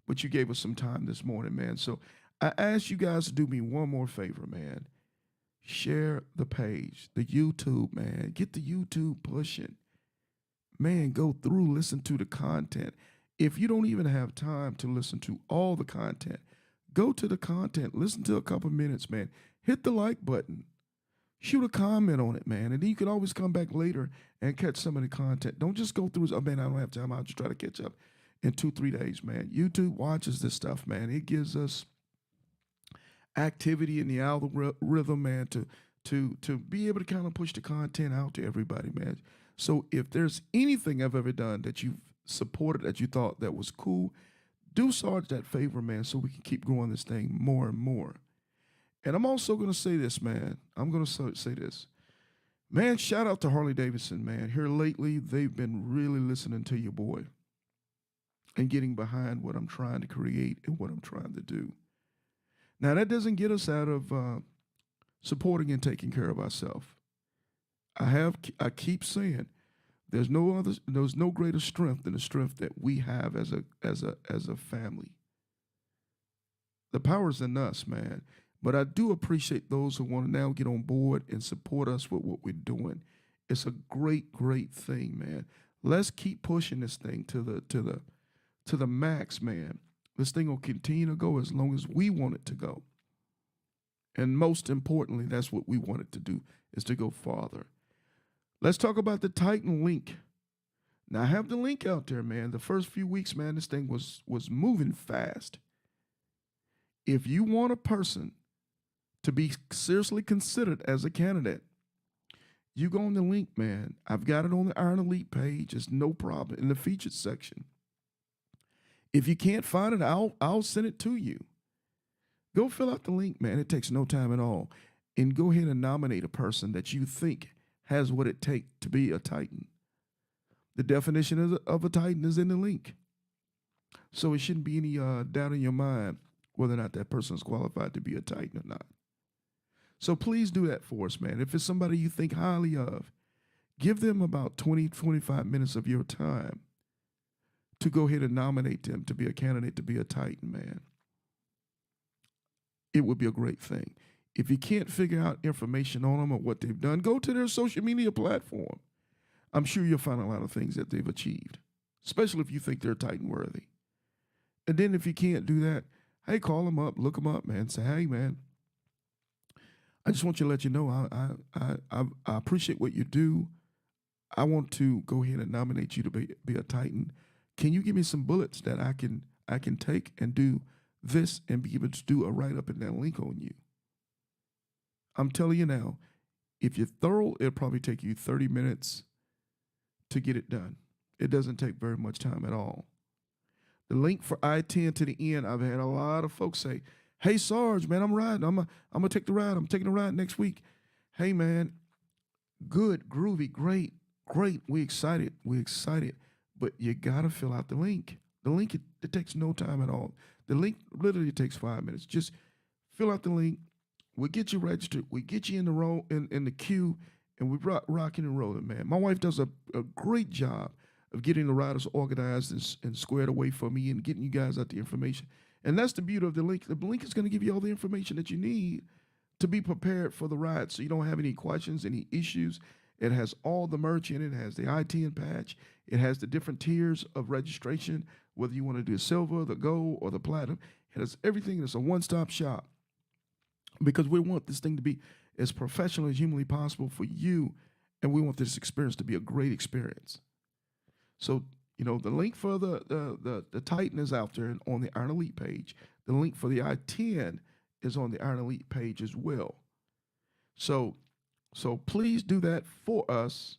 but you gave us some time this morning, man. So I ask you guys to do me one more favor, man. Share the page, the YouTube, man. Get the YouTube pushing. Man, go through, listen to the content. If you don't even have time to listen to all the content, go to the content, listen to a couple minutes, man. Hit the like button. Shoot a comment on it, man. And then you can always come back later and catch some of the content. Don't just go through, oh, man, I don't have time. I'll just try to catch up in 2-3 days, man. YouTube watches this stuff, man. It gives us activity in the algorithm, man, to be able to kind of push the content out to everybody, man. So if there's anything I've ever done that you've supported that you thought that was cool, do Sarge that favor, man, so we can keep growing this thing more and more. And I'm also going to say this, man. I'm going to say this. Man, shout out to Harley Davidson, man. Here lately, they've been really listening to your boy and getting behind what I'm trying to create and what I'm trying to do. Now, that doesn't get us out of supporting and taking care of ourselves. I keep saying there's no greater strength than the strength that we have as a family. The power's in us, man. But I do appreciate those who want to now get on board and support us with what we're doing. It's a great, great thing, man. Let's keep pushing this thing to the max, man. This thing will continue to go as long as we want it to go. And most importantly, that's what we want it to do, is to go farther. Let's talk about the Titan link. Now, I have the link out there, man. The first few weeks, man, this thing was moving fast. If you want a person to be seriously considered as a candidate, you go on the link, man. I've got it on the Iron Elite page. It's no problem in the featured section. If you can't find it, I'll send it to you. Go fill out the link, man. It takes no time at all. And go ahead and nominate a person that you think has what it takes to be a Titan. The definition of a Titan is in the link. So it shouldn't be any doubt in your mind whether or not that person is qualified to be a Titan or not. So please do that for us, man. If it's somebody you think highly of, give them about 20, 25 minutes of your time to go ahead and nominate them to be a candidate to be a Titan, man. It would be a great thing. If you can't figure out information on them or what they've done, go to their social media platform. I'm sure you'll find a lot of things that they've achieved, especially if you think they're Titan worthy. And then if you can't do that, hey, call them up, look them up, man. Say, hey, man, I just want you to let you know I appreciate what you do. I want to go ahead and nominate you to be a Titan. Can you give me some bullets that I can take and do this and be able to do a write-up in that link on you? I'm telling you now, if you're thorough, it'll probably take you 30 minutes to get it done. It doesn't take very much time at all. The link for I-10 to the end, I've had a lot of folks say, hey, Sarge, man, I'm riding. I'm gonna take the ride. I'm taking the ride next week. Hey, man, good, groovy, great. We excited. But you got to fill out the link. The link, it takes no time at all. The link literally takes 5 minutes. Just fill out the link. We'll get you registered. We get you in the row in the queue, and we rocking and rolling, man. My wife does a great job of getting the riders organized and squared away for me and getting you guys out the information. And that's the beauty of the link. The link is going to give you all the information that you need to be prepared for the ride, so you don't have any questions, any issues. It has all the merch in it. It has the I-10 patch. It has the different tiers of registration, whether you want to do silver, the gold, or the platinum. It has everything. It's a one-stop shop because we want this thing to be as professional as humanly possible for you, and we want this experience to be a great experience. So, you know, the link for the Titan is out there on the Iron Elite page. The link for the I-10 is on the Iron Elite page as well. So please do that for us,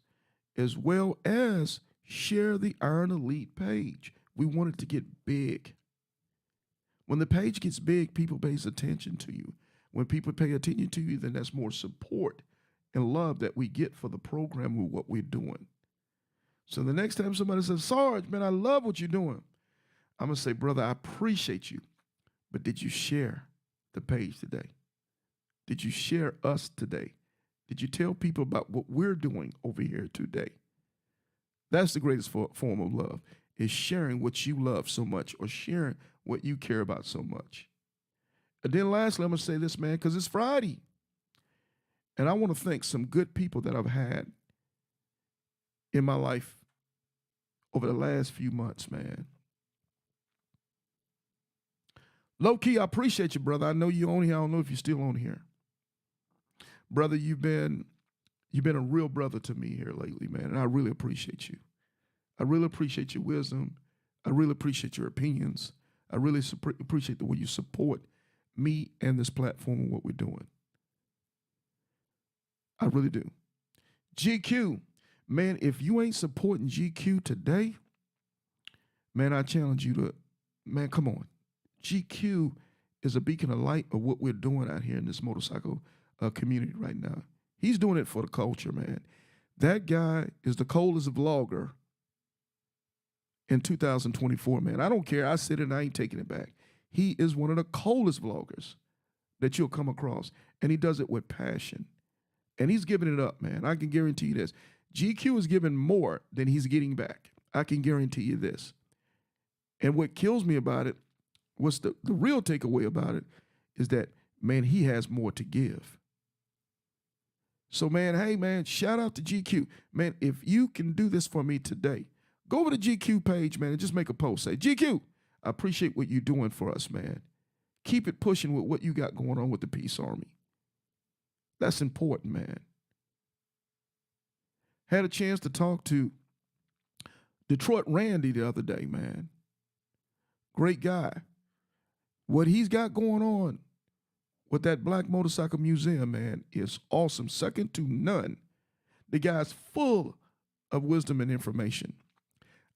as well as Share the Iron Elite page. We want it to get big. When the page gets big, people pay attention to you. When people pay attention to you, then that's more support and love that we get for the program or what we're doing. So the next time somebody says, Sarge, man, I love what you're doing, I'm going to say, brother, I appreciate you. But did you share the page today? Did you share us today? Did you tell people about what we're doing over here today? That's the greatest form of love, is sharing what you love so much or sharing what you care about so much. And then lastly, I'm going to say this, man, because it's Friday. And I want to thank some good people that I've had in my life over the last few months, man. Low key, I appreciate you, brother. I know you're on here. I don't know if you're still on here. Brother, you've been a real brother to me here lately, man, and I really appreciate you. I really appreciate your wisdom. I really appreciate your opinions. I really appreciate the way you support me and this platform and what we're doing. I really do. GQ, man, if you ain't supporting GQ today, man, I challenge you to, man, come on. GQ is a beacon of light of what we're doing out here in this motorcycle community right now. He's doing it for the culture, man. That guy is the coldest vlogger in 2024, man. I don't care. I said it and I ain't taking it back. He is one of the coldest vloggers that you'll come across, and he does it with passion. And he's giving it up, man. I can guarantee you this. GQ is giving more than he's getting back. I can guarantee you this. And what kills me about it, what's the real takeaway about it, is that, man, he has more to give. So, man, hey, man, shout out to GQ. Man, if you can do this for me today, go over to GQ page, man, and just make a post. Say, GQ, I appreciate what you're doing for us, man. Keep it pushing with what you got going on with the Peace Army. That's important, man. Had a chance to talk to Detroit Randy the other day, man. Great guy. What he's got going on with that Black Motorcycle Museum, man, is awesome. Second to none. The guy's full of wisdom and information.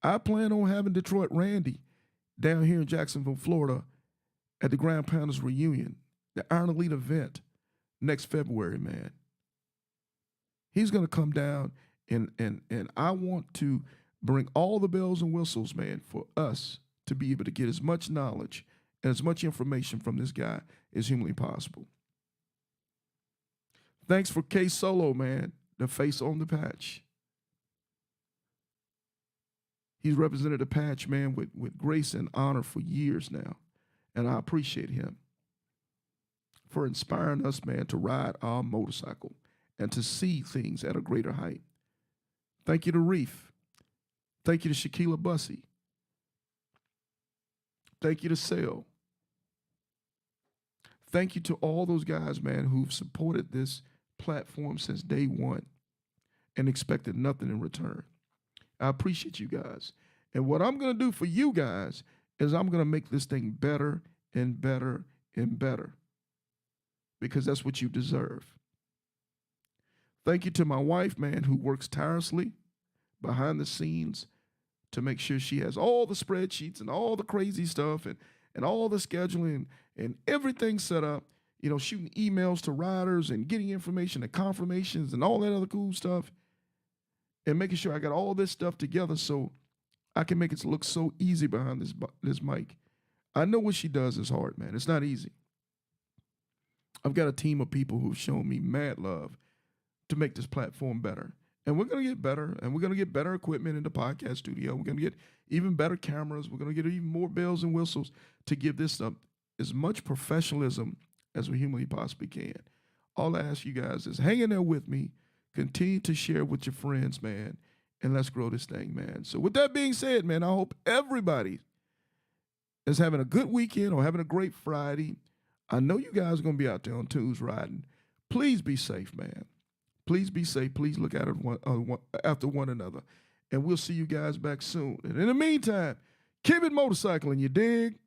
I plan on having Detroit Randy down here in Jacksonville, Florida at the Grand Pounders Reunion, the Iron Elite event next February, man. He's going to come down and I want to bring all the bells and whistles, man, for us to be able to get as much knowledge and as much information from this guy as humanly possible. Thanks for K Solo, man, the face on the patch. He's represented the patch, man, with grace and honor for years now. And I appreciate him for inspiring us, man, to ride our motorcycle and to see things at a greater height. Thank you to Reef. Thank you to Shaquila Bussey. Thank you to Sale. Thank you to all those guys, man, who've supported this platform since day one and expected nothing in return. I appreciate you guys. And what I'm going to do for you guys is I'm going to make this thing better and better and better, because that's what you deserve. Thank you to my wife, man, who works tirelessly behind the scenes to make sure she has all the spreadsheets and all the crazy stuff and all the scheduling and everything set up, you know, shooting emails to riders and getting information and confirmations and all that other cool stuff, and making sure I got all this stuff together so I can make it look so easy behind this mic. I know what she does is hard, man. It's not easy. I've got a team of people who've shown me mad love to make this platform better. And we're going to get better, and we're going to get better equipment in the podcast studio. We're going to get even better cameras. We're going to get even more bells and whistles to give this up as much professionalism as we humanly possibly can. All I ask you guys is hang in there with me. Continue to share with your friends, man, and let's grow this thing, man. So with that being said, man, I hope everybody is having a good weekend or having a great Friday. I know you guys are going to be out there on Tuesday riding. Please be safe, man. Please be safe. Please look out after one another. And we'll see you guys back soon. And in the meantime, keep it motorcycling, you dig?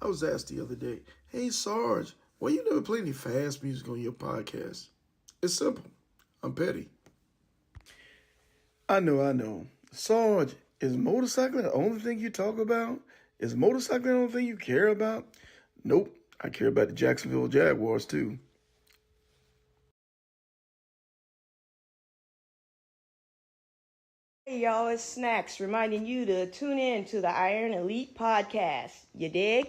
was asked the other day, hey, Sarge, why you never play any fast music on your podcast? It's simple. I'm petty. I know. Sarge, is motorcycling the only thing you talk about? Is motorcycling the only thing you care about? Nope. I care about the Jacksonville Jaguars too. Hey y'all, it's Snacks reminding you to tune in to the Iron Elite podcast. You dig?